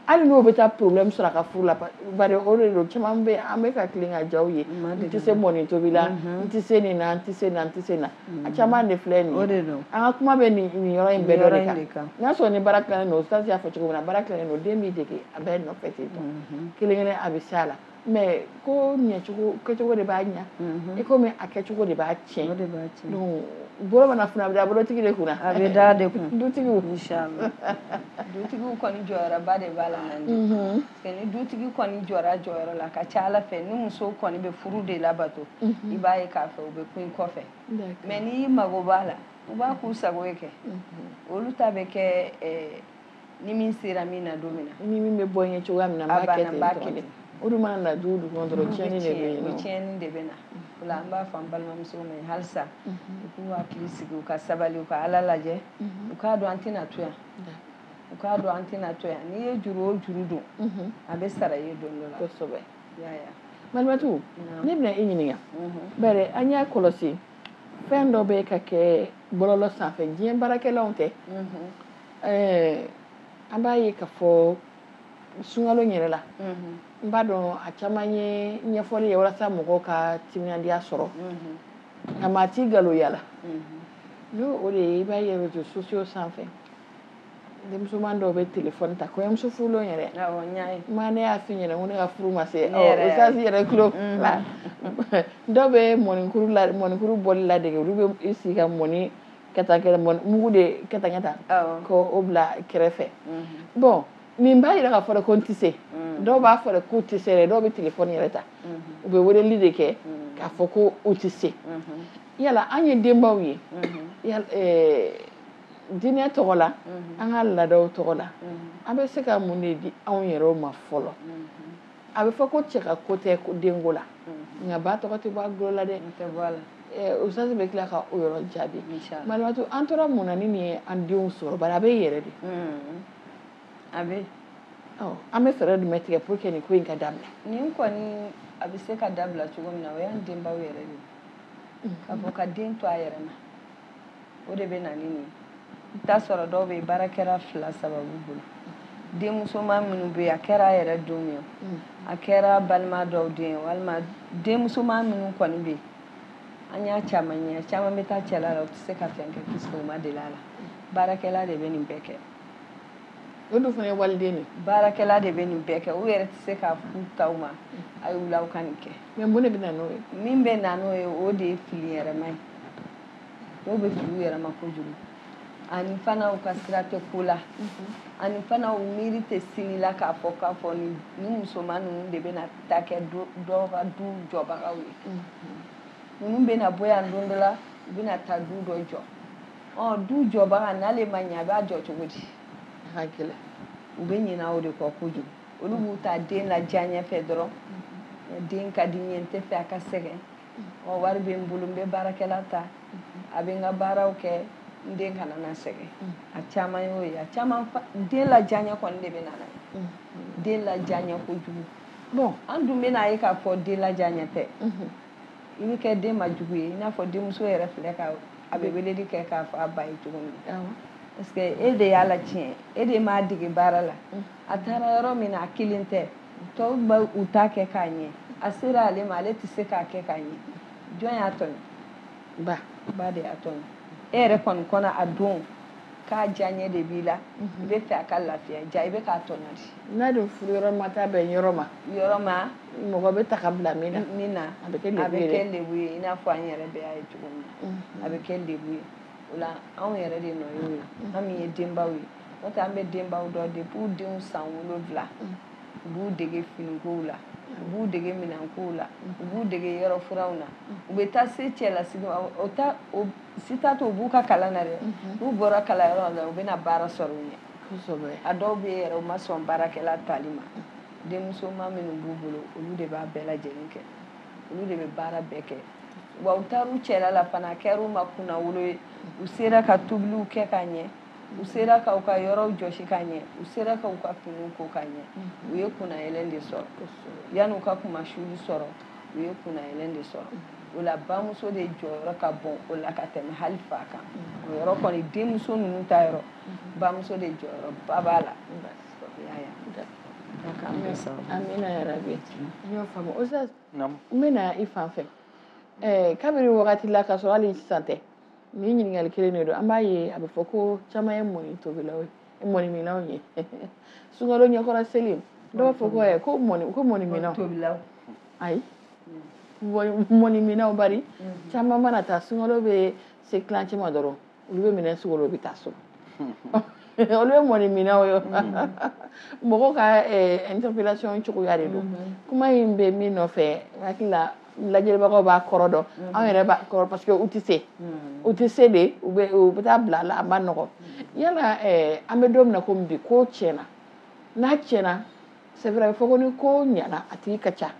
hali n'o bɛ taa problème sɔrɔ a ka furu la bari o de don caman bɛ an bɛ ka tilen ka jaw ye n tɛ se mɔni tobi la n tɛ se nin na n tɛ se na n tɛ se na a caman de filɛ nin ye an ka kuma bɛ nin yɔrɔ in bɛɛ dɔ de kan n'a sɔrɔ ni baara tilalen don Ustaz y'a fɔ cogo min na baara tilalen don den b'i dege a bɛɛ nɔfɛ ten tɔ kelen kelen a bɛ s'a la mais ko ɲɛcogo kɛcogo de b'a ɲɛ i komi a kɛcogo de b'a tiɲɛ donc bolo mana funu a bɛ da bolotigi de kunna a bɛ da de kun dutigiw inchallah dutigiw kɔni jɔyɔrɔba de b'a la Nandi parce que ni dutigi kɔni jɔra jɔyɔrɔ la a ka ca Ala fɛ ni muso kɔni bɛ furu de labato i b'a ye k'a fɛ u bɛ kun i kɔfɛ mais n'i mago b'a la u b'a k'u sago ye kɛ olu ta bɛ kɛ ni min sera min na don min na ni min bɛ bɔ n ye cogoya min na n b'a kɛ ten tɔ o dun mana na dugu kɔnɔ dɔrɔn tiɲɛni de bɛ yen nɔ tiɲɛni de bɛ na o la an b'a fɔ an balimamusow ma halisa u k'u hakili sigi u ka sabali u ka Ala lajɛ u k'a dɔn an tɛna to yan u k'a dɔn an tɛna to yan n'i ye juru o juru don a bɛ sara i ye don dɔ la kosɛbɛ y'a ye Malimatu ne bɛna e ɲininka bari an y'a kɔlɔsi fɛn dɔ bɛ ka kɛ bɔlɔlɔ sanfɛ diɲɛ baarakɛlaw tɛ an b'a ye k'a fɔ sunkalo yɛrɛ la n b'a dɔn a caman ye ɲɛfɔli ye walasa mɔgɔw ka timinandiya sɔrɔ nka maa t'i galoya la n'o o de ye i b'a ye réseaux sociaux sanfɛ denmusoman dɔw bɛ téléphone ta kɔɲɔmuso furulen yɛrɛ ma ne y'a f'i ɲɛna ko ne ka furu ma se Ustaz yɛrɛ tulo la dɔw bɛ mɔnikuru bɔli ladege olu bɛ i sigi ka mɔni kɛ tan mugu de kɛ tan ko o bila kɛrɛfɛ bon nin b'a yira k'a fɔ ko n tɛ se dɔw b'a fɔ k'u tɛ se yɛrɛ dɔw bɛ téléphone yɛrɛ ta u bɛ weleli de kɛ k'a fɔ ko u tɛ se yala an ye denbaw ye diinɛ tɔgɔ la an ka laadaw tɔgɔ la an bɛ se ka mun de di anw yɛrɛw ma fɔlɔ a bɛ fɔ ko cɛ ka ko tɛ denko la nka ba tɔgɔ tɛ bɔ a gulo la dɛ Ustaz bɛ tila ka o yɔrɔ jaabi Malimatu an tora mun na ni nin ye an denw sɔrɔ bari a bɛ yɛrɛ de a bɛ an bɛ fɛɛrɛ jumɛn tigɛ pour que nin ko in ka dabila nin kɔni a bɛ se ka dabila cogo min na o y'an denbaw yɛrɛ de k'a fɔ ka den to a yɛrɛ ma o de bɛ na ni nin ye i bɛ taa sɔrɔ dɔw bɛ yen baara kɛra 2 sababu bolo denmusoman minnu bɛ yen a kɛra a yɛrɛ denw ye a kɛra balima dɔw den ye walima denmusoman minnu kɔni bɛ yen an y'a caman ye caman bɛ taa cɛla la u tɛ se ka fɛn kɛ puisque u ma deli a la baarakɛla de bɛ nin bɛɛ kɛ o dun fana ye waliden de baarakɛla de bɛ nin bɛɛ kɛ u yɛrɛ tɛ se k'a f'u taw ma a y'u la u ka nin kɛ mais mun de bɛ na n'o ye min bɛ na n'o ye o de ye fili yɛrɛma ye dɔw bɛ fili u yɛrɛ ma kojugu ani fana u ka sira tɛ ko la ani fana u miiri tɛ sini la k'a fɔ ni musoman ninnu de bɛna taa kɛ dɔw ka du jɔbagaw ye ninnu bɛna bɔ yan don dɔ la u bɛna taa du dɔ jɔ du jɔbaga n'ale ma ɲɛ a b'a jɔ cogo di u bɛ ɲinɛ o de kɔ kojugu olu b'u ta den ladiya ɲɛfɛ dɔrɔn den ka di n ye n tɛ fɛ a ka sɛgɛn wari bɛ n bolo n bɛ baarakɛla ta a bɛ n ka baaraw kɛ n den kana na sɛgɛn a caman y'o ye a caman den ladiya ɲɛ kɔni de bɛ na n'a ye den ladiya ɲɛ kojugu bon an dun bɛna ye k'a fɔ den ladiya ɲɛ tɛ i bɛ kɛ den ma jugu ye i n'a fɔ denmuso yɛrɛ filɛ ka a bɛ weleli kɛ k'a fɔ a ba ye cogo min na parce que e de y'a la tiɲɛ e de m'a dege baara la a taara yɔrɔ min na a kelen tɛ tɔw bɛ u ta kɛ k'a ɲɛ a sera ale ma ale tɛ se k'a kɛ k'a ɲɛ jɔn y'a tɔɲɔ ba de y'a tɔɲɔ e yɛrɛ kɔni kɔnɔ a don k'a diyaɲɛ de b'i la i bɛ fɛ a ka lafiya ja i bɛ k'a tɔnɔ di n'a dun furu yɔrɔ ma taa bɛn yɔrɔ ma mɔgɔ bɛ ta ka bila min na a bɛ kɛ lebu ye i n'a fɔ an yɛrɛ bɛ y'a ye cogo min na a bɛ kɛ lebu ye o la anw yɛrɛ de nɔ y'o ye an min ye denbaw ye n'o tɛ an bɛ denbaw dɔn depuis u denw san 7 u b'u dege finikow la u b'u dege minɛnkow la u b'u dege yɔrɔ furaw na u bɛ taa se cɛlasigi ma si t'a to u b'u ka kalan na dɛ n'u bɔra kalanyɔrɔ la u bɛna baara sɔrɔ u ɲɛ a dɔw bɛ yɛrɛ u ma sɔn baarakɛla tali ma denmusoman minnu b'u bolo olu de b'a bɛɛ lajɛlen kɛ olu de bɛ baara bɛɛ kɛ wa u taar'u cɛla la fana a kɛr'u ma kunnawolo ye u sera ka tobiliw kɛ ka ɲɛ u sera k'u ka yɔrɔw jɔsi ka ɲɛ u sera k'u ka finiw ko ka ɲɛ u ye kunnayɛlɛn de sɔrɔ yan'u ka kumasiwli sɔrɔ u ye kunnayɛlɛn de sɔrɔ o la bamuso de jɔyɔrɔ ka bon o la ka tɛmɛ hali fa kan o yɔrɔ kɔni denmuso ninnu ta yɔrɔ bamuso de jɔyɔrɔba b'a la amina yarabi n y'o faamu Ustaz n bɛna i fan fɛ kabiri wagati la k'a sɔrɔ hali sisan tɛ nin ɲininkali kelen de don an b'a ye a bɛ fɔ ko caman ye mɔni tobilaw ye mɔniminaw ye sunkalo ɲɛkɔrɔ seli dɔw b'a fɔ ko mɔniminaw ayi mɔniminaw bari caman mana taa sunkalo bɛ se tilancɛ ma dɔrɔn olu bɛ minɛ sukalo bɛ taa so olu ye mɔniminaw ye mɔgɔw ka interpellation cogoya de don kuma in bɛ min nɔfɛ hakili la lajɛbagaw b'a kɔrɔ dɔn anw yɛrɛ b'a kɔrɔ parce que u tɛ se de u bɛ taa bila a la a ma nɔgɔ yala an bɛ don min na komi bi ko tiɲɛna n'a tiɲɛna c'est vrai a bɛ fɔ ko ni ko ɲɛna a tigi ka ca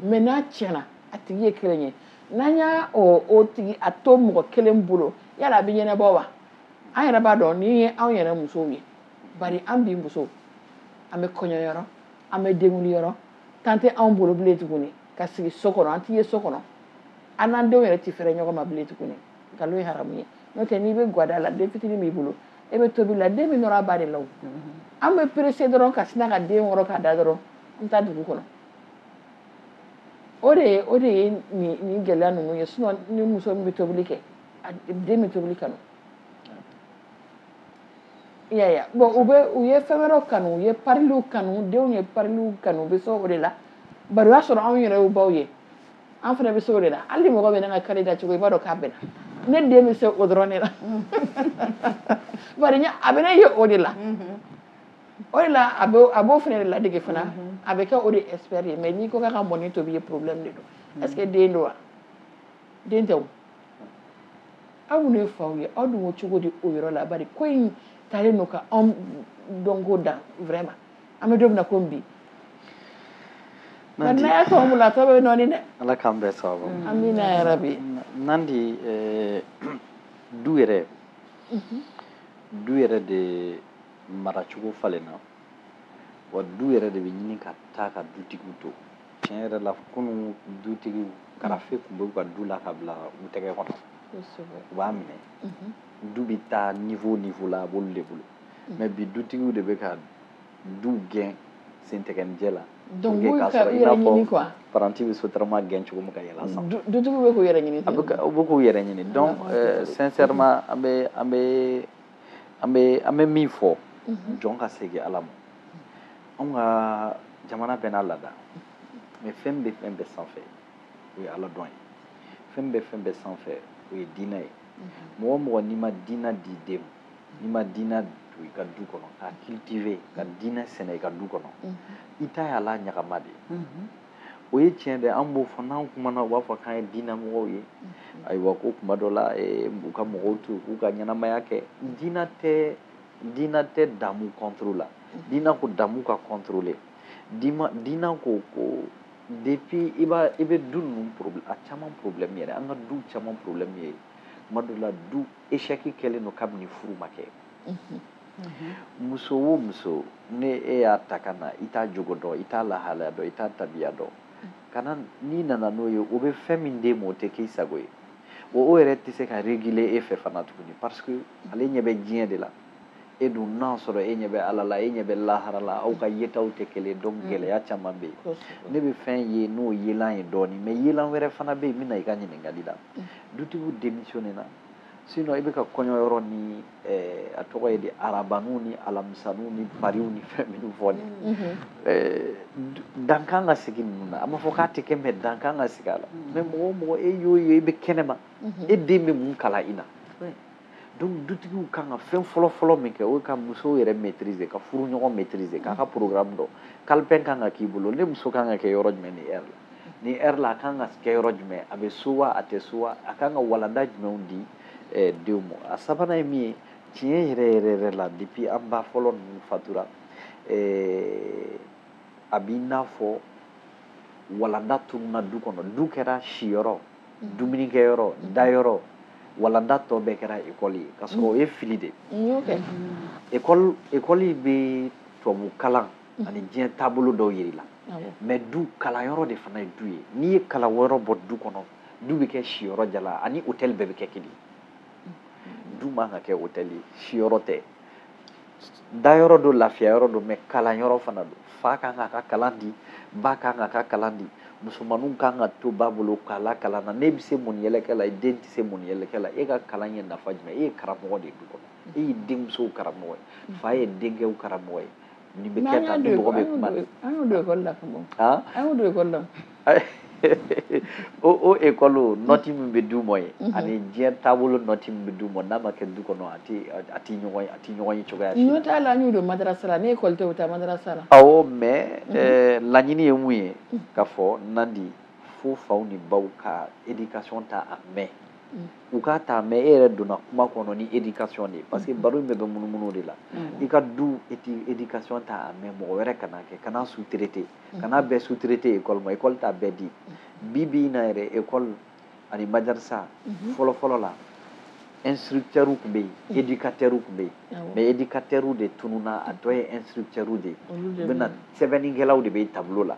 mais n'a tiɲɛna a tigi ye kelen ye n'an y'a o tigi a to mɔgɔ kelen bolo yala a bɛ ɲɛnabɔ wa an yɛrɛ b'a dɔn ni ye anw yɛrɛ musow ye bari an bi musow an bɛ kɔɲɔyɔrɔ an bɛ denguliyɔrɔ tan tɛ anw bolo bilen tuguni ka sigi so kɔnɔ an t'i ye so kɔnɔ an n'an denw yɛrɛ tɛ fɛrɛ ɲɔgɔn ma bilen tuguni nkalon ye haramu ye n'o tɛ n'i bɛ gwada la den fitinin b'i bolo e bɛ tobili la den bɛ nɔrɔ a ba de la o an bɛ perese dɔrɔn ka sina ka den wɔrɔ k'a da dɔrɔn an taa dugu kɔnɔ o de ye nin gɛlɛya ninnu ye sinon ni muso min bɛ tobili kɛ den bɛ tobili kanu i y'a ye bon u ye fɛn wɛrɛw kanu u ye pariliw kanu denw ye pariliw kanu u bɛ so o de la bari o y'a sɔrɔ anw yɛrɛ y'u baw ye an fana bɛ se o de la hali mɔgɔ bɛ ne ka kari da cogo i b'a dɔn k'a bɛnna ne den bɛ se o dɔrɔn de la bari a bɛ ne ye o de la a b'o fana de ladege fana a bɛ kɛ o de expert ye mais n'i ko k'a ka mɔni tobi ye problème de don est-ce que den don wa den tɛ o aw ne faw ye aw dun ko cogo di o yɔrɔ la bari ko in talen don ka anw dɔnko dan vraiment an bɛ don min na komi bi n'a y'a tɔ mun la a tɔ bɛ nɔɔni dɛ ala k'an bɛɛ sababu amina yarabi Nandi du yɛrɛ de maracogo falenna wa du yɛrɛ de bɛ ɲini ka taa ka dutigiw to tiɲɛ yɛrɛ la kunun dutigiw karafe tun bɛ u ka du la ka bila u tɛgɛ kɔnɔ u b'a minɛ du bɛ taa niveau la a b'olu de bolo mais bi dutigiw de bɛ ka du gɛn sentɛgɛnijɛ la donc k'a sɔrɔ i n'a fɔ paranti bɛ sotarama gɛn cogo min ka yɛlɛ sanfɛ dutigiw bɛ k'u yɛrɛ ɲini u bɛ k'u yɛrɛ ɲini donc sincèrement an bɛ min fɔ jɔn ka segin ala ma anw ka jamana bɛɛ n'a laada mais fɛn bɛ fɛn bɛɛ sanfɛ o ye ala dɔn ye fɛn bɛ fɛn bɛɛ sanfɛ o ye diinɛ ye mɔgɔ o mɔgɔ n'i ma diinɛ di den ma n'i ma diinɛ don i ka du kɔnɔ ka cultiver ka diinɛ sɛnɛ i ka du kɔnɔ i ta ye ala ɲagama de ye o ye tiɲɛ de an b'o fɔ n'an kumana u b'a fɔ k'an ye diinɛ mɔgɔw ye ayiwa ko tuma dɔ la u ka mɔgɔw to k'u ka ɲɛnamaya kɛ diinɛ tɛ damu contrôle la diinɛ ko damu ka contrôler diinɛ ko depuis i bɛ du ninnu problème a caman problème yɛrɛ an ka du caman problème ye tuma dɔ la du échec kɛlen don kabini furu ma kɛ muso o muso ne e y'a ta ka na i t'a jogo dɔn i t'a lahalaya dɔn i t'a tabiya dɔn kana n'i nana n'o ye o bɛ fɛn min d'e ma o tɛ k'i sago ye o yɛrɛ tɛ se ka réguler e fɛ fana tuguni parce que ale ɲɛ bɛ diɲɛ de la e dun n'a sɔrɔ e ɲɛ bɛ ala la e ɲɛ bɛ lahara la aw ka yetaw tɛ kelen donc gɛlɛya caman bɛ yen ne bɛ fɛn ye n'o yelan ye dɔɔnin mais yelan wɛrɛ fana bɛ yen n bɛna i ka ɲininkali la dutigiw démissionné na sinon i bɛ ka kɔɲɔ yɔrɔ ni a tɔgɔ ye di arabanu ni alamisanu ni pariw ni fɛn minnu fɔ ni dan kan ka sigi ninnu na a ma fɔ k'a tɛ kɛ mɛ dan kan ka sigi a la mais mɔgɔ o mɔgɔ e y'o ye i bɛ kɛnɛma e den bɛ mun kala i la donc dutigiw kan ka fɛn fɔlɔ-fɔlɔ min kɛ o ye ka musow yɛrɛ maîtriser ka furu ɲɔgɔn maîtriser k'a ka programme dɔn kalipɛn kan ka k'i bolo ne muso kan ka kɛ yɔrɔ jumɛn ni heure la ni heure la a kan ka kɛ yɔrɔ jumɛn a bɛ so wa a tɛ so wa a kan ka walanda jumɛnw di denw ma a sabanan ye min ye tiɲɛ yɛrɛ yɛrɛ yɛrɛ la depuis an ba fɔlɔ ninnu fatura a b'i n'a fɔ walanda tununa du kɔnɔ du kɛra siyɔrɔ dumunikɛyɔrɔ dayɔrɔ walanda tɔ bɛɛ kɛra école ye ka sɔrɔ o ye fili de école bɛ tubabu kalan ani diɲɛ taabolo dɔw yiri la mais du kalanyɔrɔ de fana ye du ye n'i ye kalan wɛrɛ bɔ du kɔnɔ du bɛ kɛ siyɔrɔ jala ani hôtel bɛɛ bɛ kɛ kelen du man ka kɛ hôtel ye siyɔrɔ tɛ dayɔrɔ don lafiyayɔrɔ don mais kalanyɔrɔ fana don fa kan k'a ka kalan di ba kan k'a ka kalan di musomaninw kan ka to ba bolo k'a la kalan na ne bɛ se mun yɛlɛkɛ la i den tɛ se mun yɛlɛkɛ la e ka kalan ye nafa jumɛn e ye karamɔgɔ de ye du kɔnɔ e ye denmusow karamɔgɔ ye fa ye denkɛw karamɔgɔ ye nin bɛ kɛ tan ni mɔgɔ bɛ kuma an y'o don école la ka ban an y'o don école la o école nɔti min bɛ d'u ma ye ani diɲɛ taabolo nɔti min bɛ d'u ma n'a ma kɛ du kɔnɔ a ti ɲɔgɔn ye cogoya si n'o t'a la an y'o don madarasa la ni école tɛ o taa madarasa la awɔ mais laɲini ye mun ye k'a fɔ Nandi fo faw ni baw ka éducation ta a mɛn u k'a ta a mɛn e yɛrɛ donna kuma kɔnɔ ni éducation de ye parce que baro in bɛɛ bɛ munumunu de la i ka du éducation ta a mɛn mɔgɔ wɛrɛ kana kɛ kana sous-traiter kana bɛɛ sous-traiter école ma école t'a bɛɛ di bi in na yɛrɛ école ani madarasa fɔlɔ-fɔlɔ la instructeur tun bɛ yen éducateur tun bɛ yen mais éducateur de tununa a tɔ ye instructeur de ye u bɛna sɛbɛnnikɛlaw de bɛ tableau la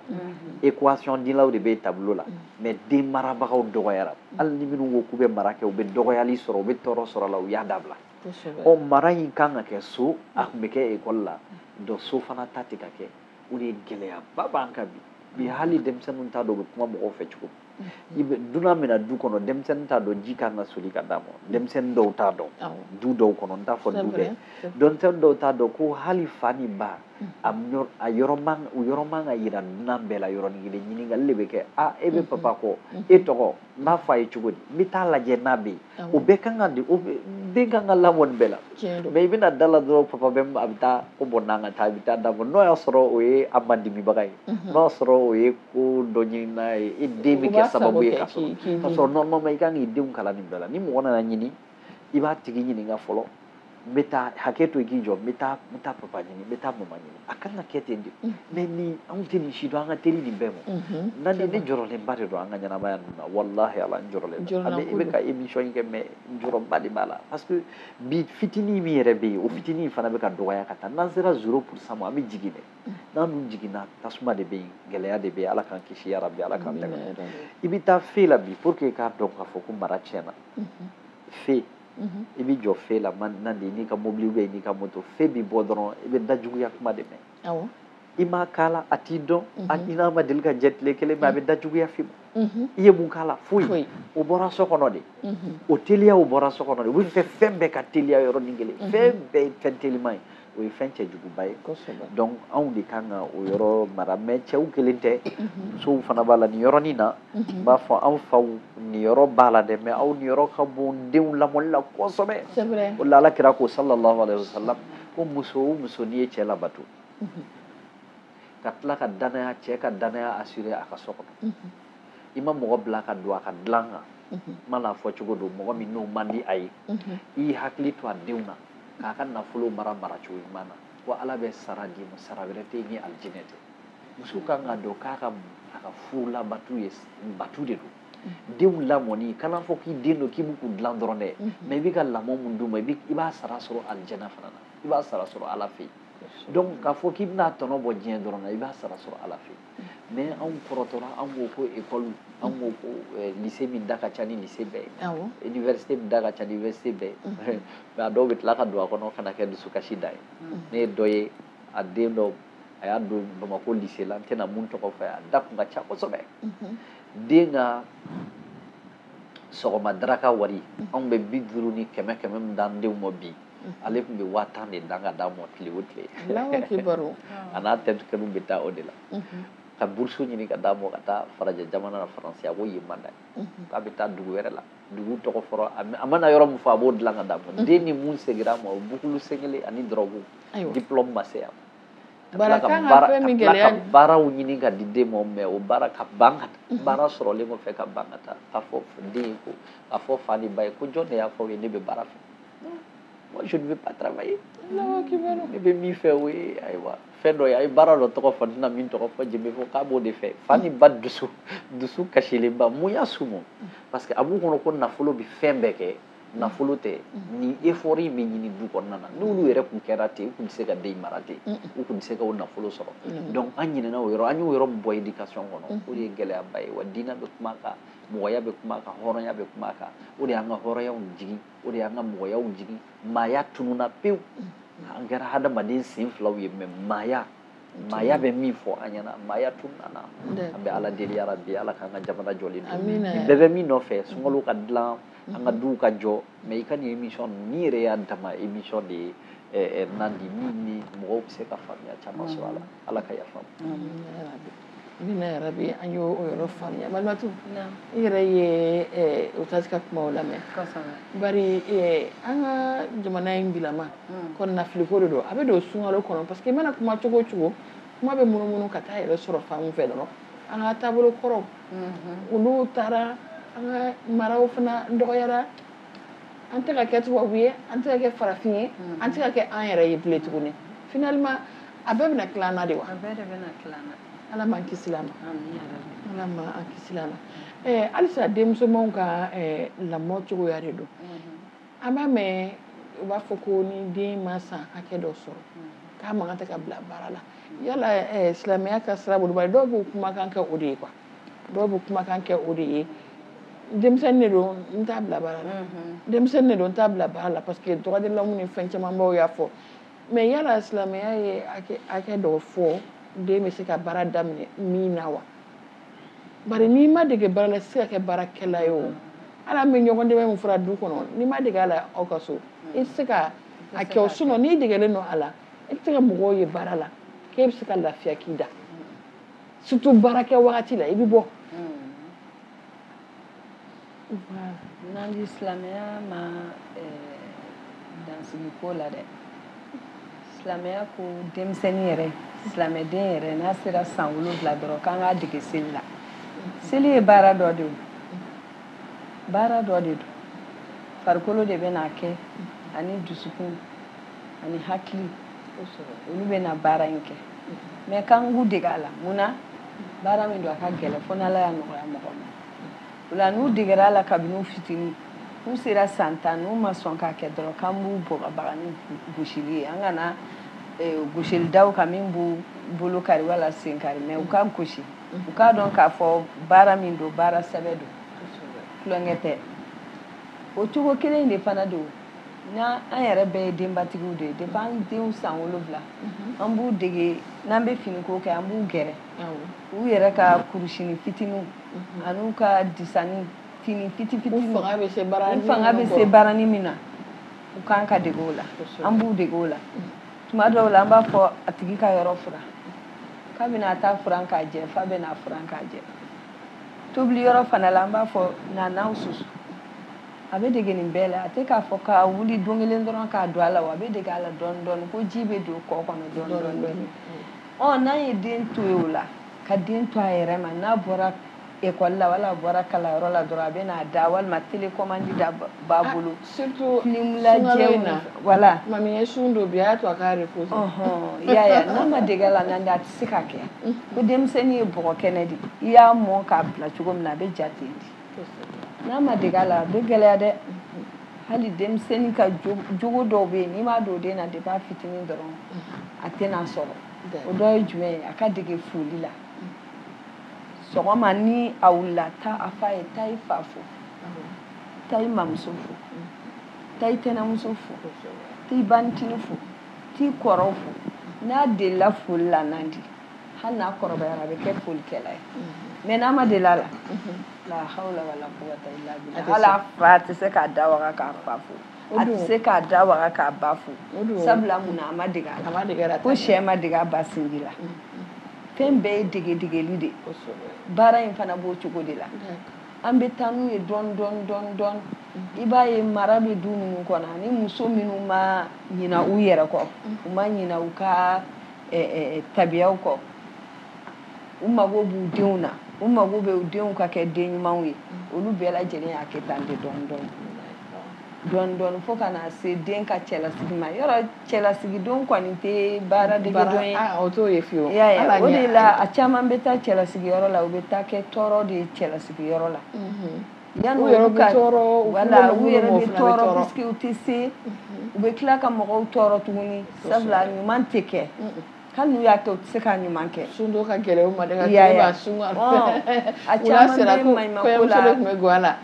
équation dilaw de bɛ tableau la mais den marabagaw dɔgɔyara hali ni minnu ko k'u bɛ mara kɛ u bɛ dɔgɔyali sɔrɔ u bɛ tɔɔrɔ sɔrɔ a la u y'a dabila ɔ mara in kan ka kɛ so a tun bɛ kɛ école la donc so fana ta tɛ ka kɛ o de ye gɛlɛyaba b'an kan bi hali denmisɛnninw t'a dɔn u bɛ kuma mɔgɔw fɛ cogo min dunan min na du kɔnɔ denmisɛnnin t'a dɔn ji kan ka soli ka d'a ma denmisɛnnin dɔw t'a dɔn du dɔw kɔnɔ n t'a fɔ du bɛɛ denmisɛnnin dɔw t'a dɔn ko hali fa ni ba a yɔrɔ man ka yira dunan bɛɛ la yɔrɔnin kelen ɲininkali de bɛ kɛ e bɛ papa kɔ e tɔgɔ n b'a fɔ a ye cogo di n bɛ taa lajɛ n'a bɛ yen o bɛɛ kan ka den kan ka lamɔ nin bɛɛ la mais i bɛna da la dɔrɔn papa bɛ a bɛ taa ko bɔn n'an ka taa a bɛ taa da fɔ n'o y'a sɔrɔ o ye a ma dimibaga ye n'o y'a sɔrɔ o ye ko dɔ ɲini n'a ye e den bɛ kɛ sababu ye ka sɔrɔ normalement i kan k'i denw kalan nin bɛɛ la ni mɔgɔ nana ɲini i b'a tigi ɲininka fɔlɔ n bɛ taa hakɛ to i k'i jɔ n bɛ taa papa ɲini n bɛ taa mama ɲini a kan ka kɛ ten de mais ni anw tɛ nin si dɔn an ka teli nin bɛɛ ma Nandi ne jɔrɔlenba de don an ka ɲɛnamaya ninnu na walahi ala n jɔrɔlen ale i bɛ ka émission in kɛ mais jɔrɔba de b'a la parce que bi fitinin min yɛrɛ bɛ yen o fitinin fana bɛ ka dɔgɔya ka taa n'an sera 0% ma an bɛ jigin dɛ n'an dun jiginna tasuma de bɛ yen gɛlɛya de bɛ yen ala k'an kisi yarabi ala k'an dɛmɛ i bɛ taa fe la bi pour que k'a dɔn k'a fɔ ko mara tiɲɛna fe i bɛ jɔ fe la Nandi n'i ka mobili ou bien n'i ka moto fe bɛ bɔ dɔrɔn i bɛ dajuguya kuma de mɛn i m'a k'a la a t'i dɔn i n'a ma deli ka jɛ tile kelen mais a bɛ dajuguya fi ma i ye mun k'a la foyi o bɔra so kɔnɔ de o teliya o bɔra so kɔnɔ de u bɛ fɛ fɛn bɛɛ ka teliya yɔrɔnin kelen fɛn bɛɛ ye fɛn telima ye o ye fɛn cɛjuguba ye donc anw de kan ka o yɔrɔ mara mais cɛw kelen tɛ musow fana b'a la nin yɔrɔnin na n b'a fɔ anw faw nin yɔrɔ b'a la dɛ mais aw nin yɔrɔ ka bon denw lamɔli la kosɛbɛ o la alakira ko sallallahu alaihi wasallam ko muso o muso n'i ye cɛ labato ka tila ka danaya cɛ ka danaya assurer a ka so kɔnɔ i ma mɔgɔ bila ka don a ka dilan kan ma n'a fɔ cogo don mɔgɔ min n'o man di a ye i hakili to a denw na k'a ka nafolo mara cogo ɲuman na ko ala bɛ sara d'i ma sara wɛrɛ tɛ ni alijinɛ tɛ muso kan ka dɔn k'a ka furu labato ye batu de don denw lamɔni kana fɔ k'i den don k'i bɛ k'u dilan dɔrɔn dɛ mais i bɛ ka lamɔ mun d'u ma i b'a sara sɔrɔ alijinɛ fana na i b'a sara sɔrɔ ala fɛ yen donc k'a fɔ k'i bɛna tɔnɔ bɔ diɲɛ dɔrɔn na i b'a sara sɔrɔ ala fɛ yen mais anw kɔrɔtɔra an ko ko école an ko ko lycée min da ka ca ni lycée bɛɛ ye université min da ka ca ni université bɛɛ ye mais a dɔw bɛ tila ka don a kɔnɔ kana kɛ dusukasi da ye ne ye dɔ ye a den dɔ a y'a don Bamakɔ lycée la n tɛna mun tɔgɔ fɔ a da tun ka ca kosɛbɛ den ka sɔgɔma daraka wari anw bɛ 50 ni 100 min d'an denw ma bi ale tun bɛ 10 de dan ka d'a ma tile o tile a n'a terikɛw bɛ taa o de la ka bourse ɲini ka d'a ma ka taa farajɛ jamana na faransi a ko yen man d'a ye k'a bɛ taa dugu wɛrɛ la dugu tɔgɔ fɔra a mana yɔrɔ min fɔ a b'o dilan ka d'a ma den ni mun segira a ma o bukulu sen kelen ani dɔrɔgu diplôme ma se yan ka baaraw ɲini ka di den ma mais o baara ka ban ka taa baara sɔrɔlen kɔfɛ ka ban ka taa k'a fɔ den ye ko k'a fɔ fa ni ba ye ko jɔn de y'a fɔ ye ne bɛ baara fɛ moi je ne veux pas travailler ne bɛ min fɛ o ye ayiwa fɛn dɔ ye a ye baara dɔ tɔgɔ fɔ n tɛna min tɔgɔ fɔ je bɛ fɔ k'a b'o de fɛ fa ni ba dusu kasilenba mun y'a sumu parce que a b'u kɔnɔ ko nafolo bɛ fɛn bɛɛ kɛ nafolo tɛ ni effort in bɛ ɲini du kɔnɔna na n'olu yɛrɛ tun kɛra ten u tun bɛ se ka den mara ten u tun bɛ se ka o nafolo sɔrɔ donc an ɲinɛna o yɔrɔ an y'o yɔrɔ min bɔ éducation kɔnɔ o de ye gɛlɛyaba ye wa diinɛ bɛ kuma kan mɔgɔya bɛ kuma kan hɔrɔnya bɛ kuma kan o de y'an ka hɔrɔnyaw jigin o de y'an ka mɔgɔyaw jigin maaya tununna pewu an kɛra hadamaden sen filaw ye mais maaya bɛ min fɔ an ɲɛna maaya tununna an bɛ ala deli yarabi ala k'an ka jamana jɔlen to nin bɛɛ bɛ min nɔfɛ sunkalo ka dilan an ka duw ka jɔ mais i ka nin émission ni yɛrɛ y'a dama émission de ye Nandi min ni mɔgɔw bɛ se ka faamuya caman sɔrɔ a la ala ka yafa Amina yarabi an y'o yɔrɔ faamuya Malimatu i yɛrɛ ye Ustaz ka kumaw lamɛn bari an ka jamana in bilama ko nafiliko de don a bɛ don sunkalo kɔnɔ parce que i mana kuma cogo o cogo kuma bɛ munumunu ka taa yɛrɛ sɔrɔ fan min fɛ dɔrɔn an ka taabolo kɔrɔw olu taara an ka maraw fana dɔgɔyara an tɛ ka kɛ tubabu ye an tɛ ka kɛ farafin ye an tɛ ka kɛ an yɛrɛ ye bilen tuguni finalement a bɛɛ bɛna tila an na de wa? A bɛɛ de bɛna tila an na. Ala m'an kisi la ma. Ala m'an kisi la ma. Halisa denmusomanw ka lamɔ cogoya de don. An b'a mɛn u b'a fɔ ko ni den ma san hakɛ dɔ sɔrɔ k'a man kan tɛ ka bila baara la yala silamɛya ka sira bolo bari dɔw b'u kumakan kɛ o de ye quoi dɔw b'u kumakan kɛ o de ye denmisɛnnin de don n t'a bila baara la denmisɛnnin de don n t'a bila baara la parce que dɔgɔdilamu ni fɛn camanbaw y'a fɔ mais yala silamɛya ye hakɛ dɔ fɔ den bɛ se ka baara daminɛ min na wa bari n'i ma dege baara la i tɛ se ka kɛ baarakɛla ye o hali an bɛ ɲɔgɔn dɛmɛ min fɔra du kɔnɔ n'i ma dege a la aw ka so i tɛ se ka a kɛ o sinon n'i degelen don a la i tɛ se ka mɔgɔw ye baara la k'e bɛ se ka lafiya k'i da surtout baarakɛ wagati la i bɛ bɔ. Nandi silamɛya ma dansigi ko la dɛ silamɛya ko denmisɛnnin yɛrɛ silamɛden yɛrɛ n'a sera san 7 dɔrɔn k'an k'a dege seli la seli ye baara dɔ de don farikolo de bɛ n'a kɛ ani dusukun ani hakili olu bɛ na baara in kɛ mais k'an k'u dege a la munna baara min don a ka gɛlɛn fo n'Ala y'a nɔgɔya mɔgɔ ma o la n'u degera a la kabini u fitinin n'u sera san 10 n'u ma sɔn k'a kɛ dɔrɔn k'an b'u bɔgɔbaga ni gosili ye an kana gosilidaw kan min b'u bolo kari wala sen kari mais u ka gosi u k'a dɔn k'a fɔ baara min don baara sɛbɛ don tulonkɛ tɛ o cogo kelen de fana don n'an yɛrɛ bɛɛ ye denbatigiw de ye depuis an denw san 7 an b'u dege n'an bɛ finiko kɛ an b'u gɛrɛ u yɛrɛ ka kurusini fitininw an'u ka disani fini fitinin u fanga bɛ se baaranin min na u kan ka dege o la an b'u dege o la tuma dɔw la an b'a fɔ a tigi ka yɔrɔ furan k'a bɛna a ta furan k'a jɛ f'a bɛna furan k'a jɛ tobili yɔrɔ fana la an b'a fɔ n'aw susu a bɛ dege nin bɛɛ la a tɛ k'a fɔ k'a wuli don kelen dɔrɔn k'a don a la wa a bɛ dege a la dɔɔnin dɔɔnin ko ji bɛ don kɔ kɔnɔ dɔɔnin dɔɔnin n'an ye den to yen o la ka den to a yɛrɛ ma n'a bɔra école la wala a bɔra kalanyɔrɔ la dɔrɔn a bɛ n'a da walima télécommande da b'a bolo surtout film lajɛw na voilà mami ye sun dɔ bi a y'a to a k'a reposer yaya n'a ma dege a la Nandi a tɛ se ka kɛ ko denmisɛnnin ye bɔgɔ kɛnɛ de i y'a mɔn k'a bila cogo min na a bɛ ja ten de n'a ma dege a la a bɛ gɛlɛya dɛ hali denmisɛnnin ka jogo dɔw bɛ yen n'i m'a don o den na depuis a fitinin dɔrɔn a tɛna sɔrɔ o dɔ ye jumɛn ye a ka dege foli la sɔgɔma ni a wulila taa a f'a ye taa i fa fo taa i mamuso fo taa i tɛnɛmuso fo taa i bantini fo taa i kɔrɔw fo n'a delila foli la Nandi hali n'a kɔrɔbayara a bɛ kɛ folikɛla ye mais n'a ma delila la la hawla wala quwwata illa billah ala fa tɛ se k'a da waga k'a fa fo a tɛ se k'a da waga k'a ba fo sabula mun na a ma dege a la ko sɛ ma dege a ba sinji la fɛn bɛɛ ye degedegeli de baara in fana b'o cogo de la an bɛ taa n'u ye dɔɔni i b'a ye mara bɛ du minnu kɔnɔ ani muso minnu ma ɲina u yɛrɛ kɔ u ma ɲina u ka tabiyaw kɔ u mago b'u denw na u mago bɛ u denw ka kɛ den ɲumanw ye olu bɛɛ lajɛlen y'a kɛ tan de dɔɔni fo ka na se den ka cɛlasigi ma yɔrɔ cɛlasigidenw kɔni tɛ baara dege dɔn ye o t'o ye fiyewu o de la a caman bɛ taa cɛlasigiyɔrɔ la u bɛ taa kɛ tɔɔrɔ de ye cɛlasigiyɔrɔ la yanni u yɛrɛ bɛ tɔɔrɔ puisque u tɛ se u bɛ tila ka mɔgɔw tɔɔrɔ tuguni sabula ɲuman tɛ kɛ hali n'u y'a kɛ u tɛ se ka ɲuman kɛ sundo ka gɛlɛn u ma de ka tile b'a sun a caman bɛ maɲumako la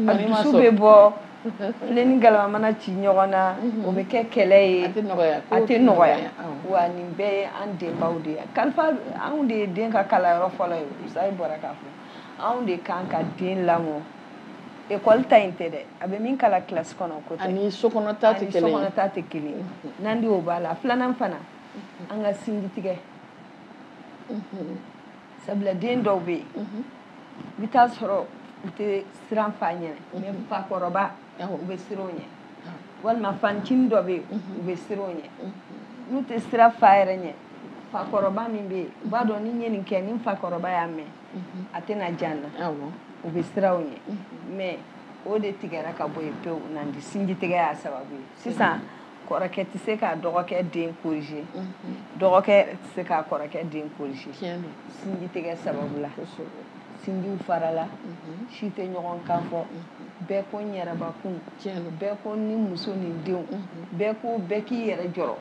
a dusu bɛ bɔ filɛ ni galama mana ci ɲɔgɔn na o bɛ kɛ kɛlɛ ye a tɛ nɔgɔya wa nin bɛɛ ye an denbaw de ye kalifa anw de ye den ka kalanyɔrɔ fɔlɔ ye Usayi bɔra k'a fɔ anw de kan ka den lamɔ école ta in tɛ dɛ a bɛ min kala kilasi kɔnɔ ko tɛ ani sokɔnɔ ta tɛ kelen ye n'an di o b'a la filanan fana an ka sinji tigɛ sabula den dɔw bɛ yen i bɛ taa sɔrɔ u tɛ siran fa ɲɛ mais fakɔrɔba u bɛ siran o ɲɛ walima fanicinin dɔ bɛ yen u bɛ siran o ɲɛ n'u tɛ siran fa yɛrɛ ɲɛ fakɔrɔba min bɛ yen u b'a dɔn ni n ye nin kɛ ni fakɔrɔba y'a mɛn a tɛna diya n na u bɛ siran o ɲɛ mais o de tigɛra ka bɔ yen pewu nandi sinji tigɛ y'a sababu ye sisan kɔrɔkɛ tɛ se k'a dɔgɔkɛ den corriger dɔgɔkɛ tɛ se k'a kɔrɔkɛ den corriger sinji tigɛ sababu la sinjiw farala si tɛ ɲɔgɔn kan fɔ bɛɛ ko n yɛrɛbakun bɛɛ ko ni muso ni denw bɛɛ ko bɛɛ k'i yɛrɛ jɔrɔ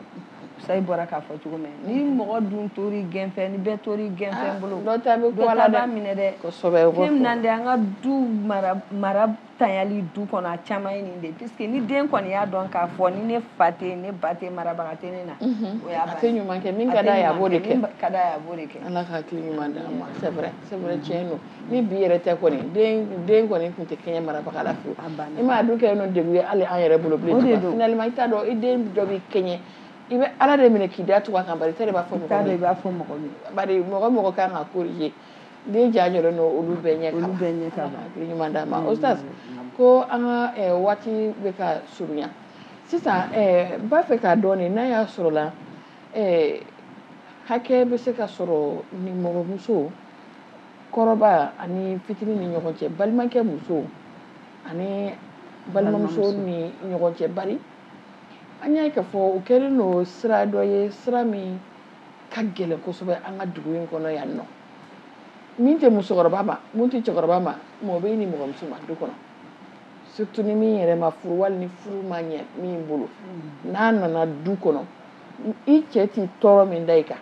Usayi bɔra k'a fɔ cogo min ni mɔgɔ dun tor'i gɛnfɛ ni bɛɛ tor'i gɛnfɛ bolo dɔ ta b'a minɛ dɛ fɛn min na de an ka du mara tanyali du kɔnɔ a caman ye nin de puisque ni den kɔni y'a dɔn k'a fɔ ni ne fa tɛ ne ba tɛ marabaga tɛ ne na o y'a a tɛ ɲuman kɛ min ka d'a ye a b'o de kɛ Ala ka hakili ɲuman d'an ma c'est vrai tiɲɛ don ni bi yɛrɛ tɛ kɔni den kɔni tun tɛ kɛɲɛ marabaga la fiyewu i m'a dun kɛ n'o degun ye hali an yɛrɛ bolo bilen finalement i t'a dɔn i den dɔ bɛ kɛɲɛ i bɛ ala de minɛ k'i da tugu a kan bari i t'a dɔn i b'a fɔ mɔgɔ min bari mɔgɔ kan ka corriger den ja jɔlen don olu bɛɛ ɲɛ ka ban hakili ɲuman d'an ma Ustaz ko an ka waati bɛ ka surunya sisan b'a fɛ k'a dɔn n'a y'a sɔrɔ la hakɛ bɛ se ka sɔrɔ nimɔgɔmuso kɔrɔba ani fitinin ni ɲɔgɔn cɛ balimakɛ muso ani balimamuso ni ɲɔgɔn cɛ bari an y'a ye k'a fɔ o kɛlen don sira dɔ ye sira min ka gɛlɛn kosɛbɛ an ka dugu in kɔnɔ yan nɔ min tɛ musokɔrɔba ma mun tɛ cɛkɔrɔba ma mɔgɔ bɛ ni mɔgɔmuso ma du kɔnɔ surtout ni min yɛrɛ ma furu wali ni furu ma ɲɛ min bolo n'a nana du kɔnɔ i cɛ t'i tɔɔrɔ min da i kan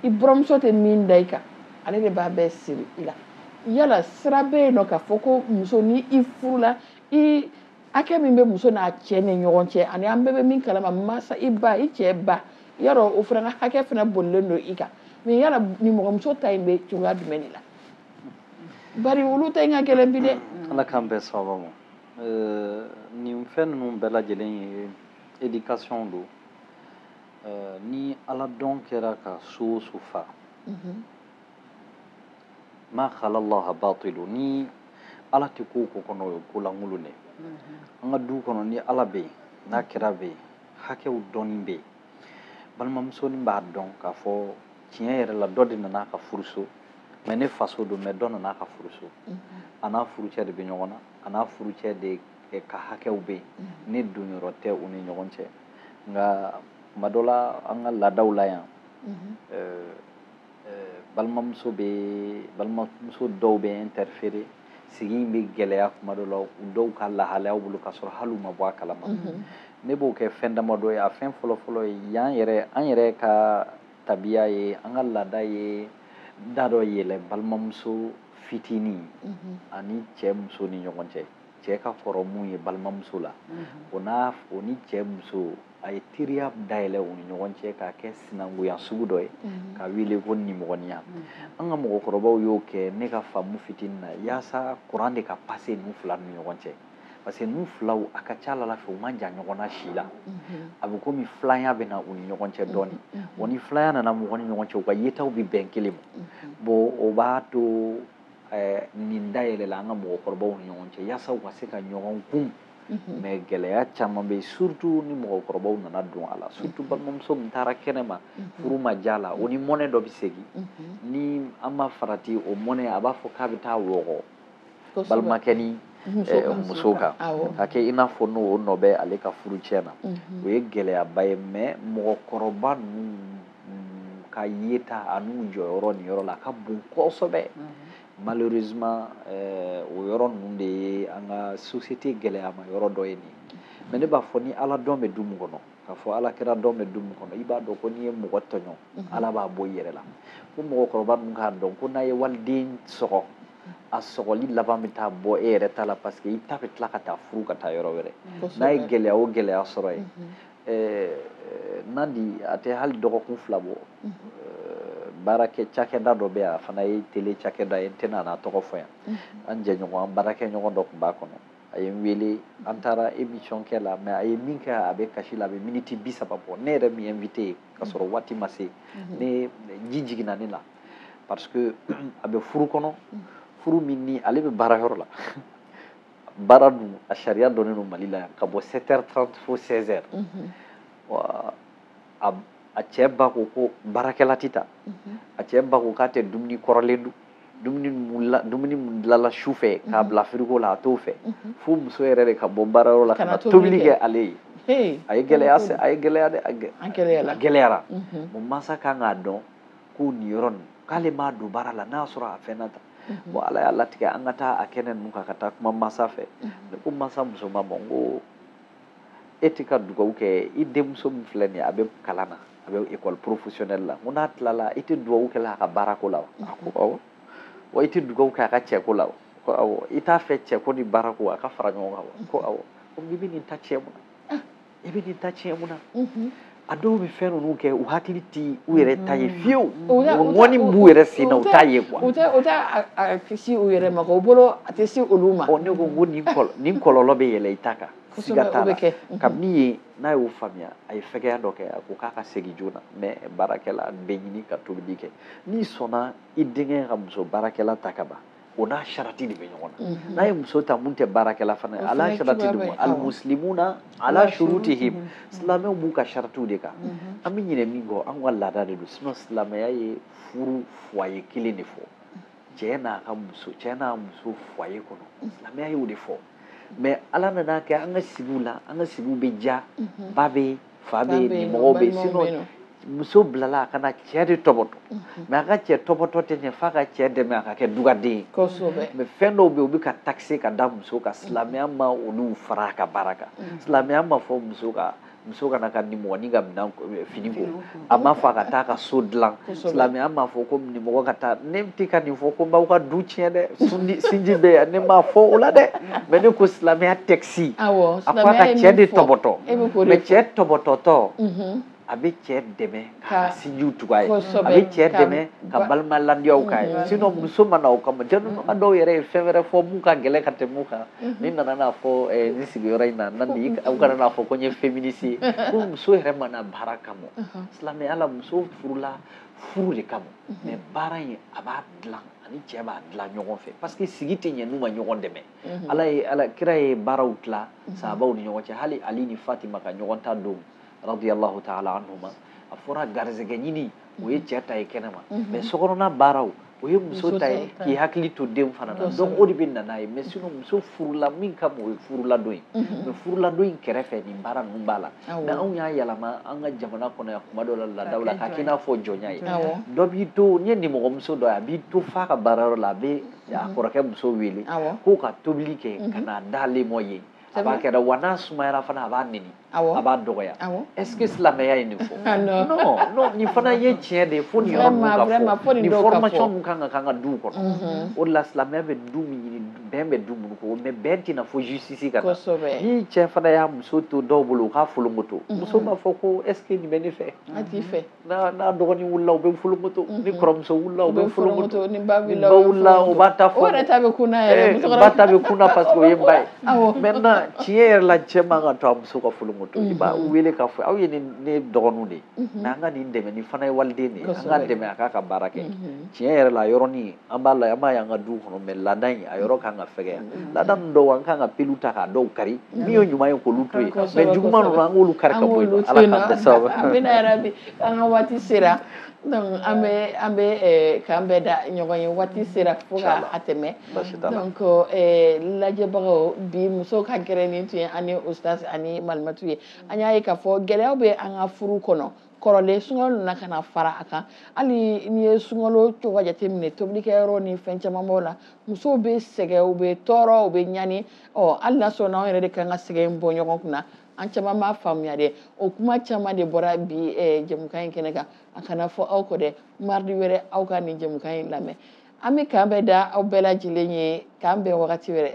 i buramuso tɛ min da i kan ale de b'a bɛɛ siri i la yala sira bɛ yen nɔ k'a fɔ ko muso ni i furula i hakɛ min bɛ muso n'a cɛ ni ɲɔgɔn cɛ ani an bɛɛ bɛ min kalama masa i ba i cɛ ba yarɔ o fana ka hakɛ fana bolilen don i kan mais yala nimɔgɔmuso ta in bɛ cogoya jumɛn de la bari olu ta in ka gɛlɛn bi dɛ ala k'an bɛɛ sababa ma nin fɛn ninnu bɛɛ lajɛlen ye éducation don ni ala dɔn kɛra ka so o so fa ma khalalaha batilu ni ala tɛ ko o ko kɔnɔ o ye ko lankolon de an ka du kɔnɔ ni ala bɛ yen n'a kɛra bɛ yen hakɛw dɔnni bɛ yen balimamuso ni b'a dɔn k'a fɔ tiɲɛ yɛrɛ la dɔ de nana ka furuso mais ne faso don mais dɔ nana ka furuso a n'a furucɛ de bɛ ɲɔgɔn na a n'a furucɛ de ka hakɛw bɛ yen ne donyɔrɔ tɛ u ni ɲɔgɔn cɛ nka tuma dɔ la an ka laadaw la yan balimamuso dɔw bɛ interférer sigi in bɛ gɛlɛya tuma dɔ la u dɔw ka lahalayaw bolo k'a sɔrɔ hali u ma bɔ a kalama ne b'o kɛ fɛn damadɔ ye a fɛn fɔlɔ-fɔlɔ ye an yɛrɛ ka tabiya ye an ka laada ye da dɔ yɛlɛ balimamuso fitinin ani cɛ muso ni ɲɔgɔn cɛ cɛ ka kɔrɔ mun ye balimamuso la o ni cɛ muso a ye teriya dayɛlɛ u ni ɲɔgɔn cɛ k'a kɛ sinankuya sugu dɔ ye k'a wele ko nimɔgɔniya an ka mɔgɔkɔrɔbaw y'o kɛ ne ka faamu fitinin na yaasa kuran de ka passe ninnu fila ni ɲɔgɔn cɛ parce que ninnu filaw a ka ca Ala fɛ u man jan ɲɔgɔn na si la a bɛ komi filanya bɛ na u ni ɲɔgɔn cɛ dɔɔnin wa ni filanya nana mɔgɔ ni ɲɔgɔn cɛ u ka yetaw bɛ bɛn kelen ma bon o b'a to nin dayɛlɛla an ka mɔgɔkɔrɔbaw ni ɲɔgɔn cɛ yaasa u ka se ka ɲɔgɔn kun mais gɛlɛya caman bɛ yen surtout ni mɔgɔkɔrɔbaw nana don a la surtout balimamuso min taara kɛnɛ ma furu ma diya la o ni mɔnɛ dɔ bɛ segin ni an ma farati o mɔnɛ a b'a fɔ k'a bɛ taa wɔgɔ balimakɛ ni muso kan ka kɛ i n'a fɔ n'o nɔ bɛ ale ka furu tiɲɛ na o ye gɛlɛyaba ye mais mɔgɔkɔrɔba ninnu ka yeta a n'u jɔyɔrɔ nin yɔrɔ la a ka bon kosɛbɛ malheureusement o yɔrɔ ninnu de ye an ka société gɛlɛyama yɔrɔ dɔ ye nin mais ne b'a fɔ ni Ala dɔn bɛ du min kɔnɔ k'a fɔ Alakira dɔn bɛ du min kɔnɔ i b'a dɔn ko n'i ye mɔgɔ tɔɲɔ Ala b'a bɔ i yɛrɛ la ko mɔgɔkɔrɔba ninnu k'a dɔn ko n'a ye waliden sɔgɔ a sɔgɔli laban bɛ taa bɔ e yɛrɛ ta la parce que i ta bɛ tila ka taa furu ka taa yɔrɔ wɛrɛ n'a ye gɛlɛya o gɛlɛya sɔrɔ yen Nandi a tɛ hali dɔgɔkun 2 bɔ baarakɛ cakɛda dɔ bɛ yan a fana ye télé cakɛda ye n tɛna n'a tɔgɔ fɔ yan an jɛɲɔgɔn an baarakɛɲɔgɔn dɔ tun b'a kɔnɔ a ye n wele an taara émission kɛ la mais a ye min kɛ a bɛ kasi la a bɛ minute 30 bɔ ne yɛrɛ min invité ka sɔrɔ waati ma se ne ji jiginna ne la parce que a bɛ furu kɔnɔ furu min ni ale bɛ baarayɔrɔ la baara dun a sariya dɔnnen don Mali la yan ka bɔ 7h30 fo 16h a cɛ ba ko baarakɛla tɛ taa a cɛ ba ko k'a tɛ dumuni kɔrɔlen dun dumuni min dilanla su fɛ k'a bila frigo la a t'o fɛ fo muso yɛrɛ de ka bɔ baarayɔrɔ la ka na tobili kɛ ale ye a ye gɛlɛya dɛ a gɛlɛyara bon mansa kan k'a dɔn ko nin yɔrɔ nin k'ale m'a don baara la n'a y'a sɔrɔ a fɛnna ta bon Ala y'a latigɛ an ka taa a kɛnɛ ninnu kan ka taa kuma mansa fɛ ne ko mansa muso ma n ko e tɛ ka dugawu kɛ i denmuso min filɛ nin ye a bɛ kalan na a bɛ école professionnelle la n ko n'a tilala i tɛ dugawu kɛ a ka baarako la wa a ko awɔ wa i tɛ dugawu kɛ a ka cɛko la wa ko awɔ i t'a fɛ cɛko ni baarako a ka fara ɲɔgɔn kan wa ko awɔ ko i bɛ nin ta tiɲɛ mun na i bɛ nin ta tiɲɛ mun na a dɔw bɛ fɛn ninnu kɛ u hakili tɛ u yɛrɛ ta ye fiyewu ŋɔni b'u yɛrɛ sen na u t'a ye quoi u tɛ kisi u yɛrɛ ma u bolo a tɛ se olu ma ne ko nin kɔlɔlɔ bɛ yɛlɛ i ta kan siga t'a la kabini yen n'a y'o faamuya a ye fɛgɛya dɔ kɛ a ko k'a ka segin joona mais baarakɛla bɛ ɲini ka tobili kɛ n'i sɔnna i denkɛ ka muso baarakɛla ta ka ban o n'a sarati de bɛ ɲɔgɔn na n'a ye muso ta mun tɛ baarakɛla fana ye ala sarati de ma almuslimuna ala shurutihim silamɛw b'u ka saratiw de kan an bɛ ɲinɛ min kɔ an ka laada de don sinon silamɛya ye furu foyer kelen de fɔ cɛ n'a muso foyer kɔnɔ silamɛya y'o de fɔ mais ala nana kɛ an ka sigiw la an ka sigiw bɛ ja ba bɛ yen fa bɛ yen nimɔgɔw bɛ yen sinon muso bilala a kana cɛ de tɔbɔtɔ mais a ka cɛ tɔbɔtɔ tɛ ɲɛ f'a ka cɛ dɛmɛ a ka kɛ dugaden ye mais fɛn dɔw bɛ yen u bɛ ka taxe ka da muso kan silamɛya ma olu fara a ka baara kan silamɛya ma fɔ muso kana ka nimɔgɔnin ka minɛn fini ko a ma fɔ a ka taa ka so dilan silamɛya ma fɔ ko nimɔgɔ ka taa ne tɛ ka nin fɔ ko n b'aw ka du tiɲɛ dɛ sinji bɛ yan ne m'a fɔ o la dɛ mais ne ko silamɛya texte a ko a ka cɛ de tɔbɔtɔ mais cɛ tɔbɔtɔtɔ a bɛ cɛ dɛmɛ ka sinjiw tugu a ye a bɛ cɛ dɛmɛ ka balimalandiyaw k'a ye sinon muso ma na o kama jɛnɛma dɔw yɛrɛ ye fɛn wɛrɛ fɔ mun ka gɛlɛn ka tɛmɛ mun kan ni nana n'a fɔ nin sigiyɔrɔ in na Nandi aw kana n'a fɔ ko n ye féministe ye ko muso yɛrɛ mana baara kama silamɛya la muso furula furu de kama mais baara in a b'a dilan ani cɛ b'a dilan ɲɔgɔn fɛ parce que sigi tɛ ɲɛ n'u ma ɲɔgɔn dɛmɛ kira ye baaraw dilan sahabaw ni ɲɔgɔn cɛ hali Ali ni Fatima ka ɲɔgɔn ta don radiyallahu ta'ala anhuma a fɔra garizɛgɛ ɲini o ye cɛ ta ye kɛnɛma mais sokɔnɔna baaraw o ye muso ta ye k'i hakili to den fana na donc o de bɛ na n'a ye mais sinon muso furula min kama o ye furuladon ye mais furuladon in kɛrɛfɛ nin baara ninnu b'a la mais anw y'a yɛlɛma an ka jamana kɔnɔ yan kuma dɔw la laadaw la k'a k'i n'a fɔ jɔnya ye dɔ b'i to n ye nimɔgɔmuso dɔ ye a b'i to f'a ka baarayɔrɔ la a bɛ a kɔrɔkɛ muso wele k'o ka tobili kɛ ka n'a d'ale mɔ ye a b'a kɛra wa n'a sumayara fana a b'a neni Awɔ. a b'a dɔgɔya Awɔ. est-ce que silamɛya ye nin fɔ Ah, non. non nin fana ye tiɲɛ de ye fo nin yɔrɔ ninnu ka Vraiment, fo fɔ nin nin dɔw ka formation fɔ. ninnu kan ka k'an ka duw kɔnɔ o de la silamɛya bɛ du min ɲini bɛn bɛ du minnu kɔ mais bɛn tɛna fɔ justice ka na Kosɛbɛ. ni cɛ fana y'a muso to dɔw bolo u k'a folonkoto muso b'a fɔ ko est-ce que nin bɛ ne fɛ A t'i fɛ. n'a dɔgɔnin wulila u bɛ folonkoto ni kɔrɔmuso wulila u bɛ folonkoto ni ba ni wulila ba wulila u b'a ta fɔ o yɛrɛ ta bɛ kunna yɛrɛ ba ta bɛ kunna parce que o ye ba ye Awɔ. maintenant tiɲɛ yɛrɛ la cɛ man ka to a muso ka folonkoto i b'a wele k'a fɔ aw ye ne dɔgɔninw de ye mais an ka nin dɛmɛ nin fana ye waliden de ye an ka dɛmɛ a k'a ka baara kɛ tiɲɛ yɛrɛ la a yɔrɔnin an b'a la an b'a ye an ka duw kɔnɔ mais laada in a yɔrɔ kan ka fɛgɛya laada ninnu dɔw an kan ka pelu ta k'a dɔw kari min ye ɲuman ye k'olu to yen mais juguman ninnu an k'olu kari ka bɔ yen ala k'an bɛɛ sababu amina yarabi an ka waati sera donc an bɛ k'an bɛɛ da ɲɔgɔn ye waati sera fo ka a tɛmɛ donc lajɛbagaw bi musow ka gɛrɛ nin tun ye ani ustaz ani malimatu ye an y'a ye k'a fɔ gɛlɛyaw bɛ an ka furu kɔnɔ kɔrɔlen sunkalo nana ka na fara a kan hali n'i ye sunkalo cogo jateminɛ tobilikɛyɔrɔ ni fɛn caman b'o la musow bɛ sɛgɛn u bɛ tɔɔrɔ u bɛ ɲani hali n'a sɔrɔ n'anw yɛrɛ de kan ka sɛgɛn bɔ ɲɔgɔn kunna an caman b'a faamuya dɛ o kuma caman de bɔra bi jɛmukan in kɛnɛ kan a kana fɔ aw kɔ dɛ mardi wɛrɛ aw ka nin jɛmukan in lamɛn an bɛ k'an bɛɛ da aw bɛɛ lajɛlen ye k'an bɛn wagati wɛrɛ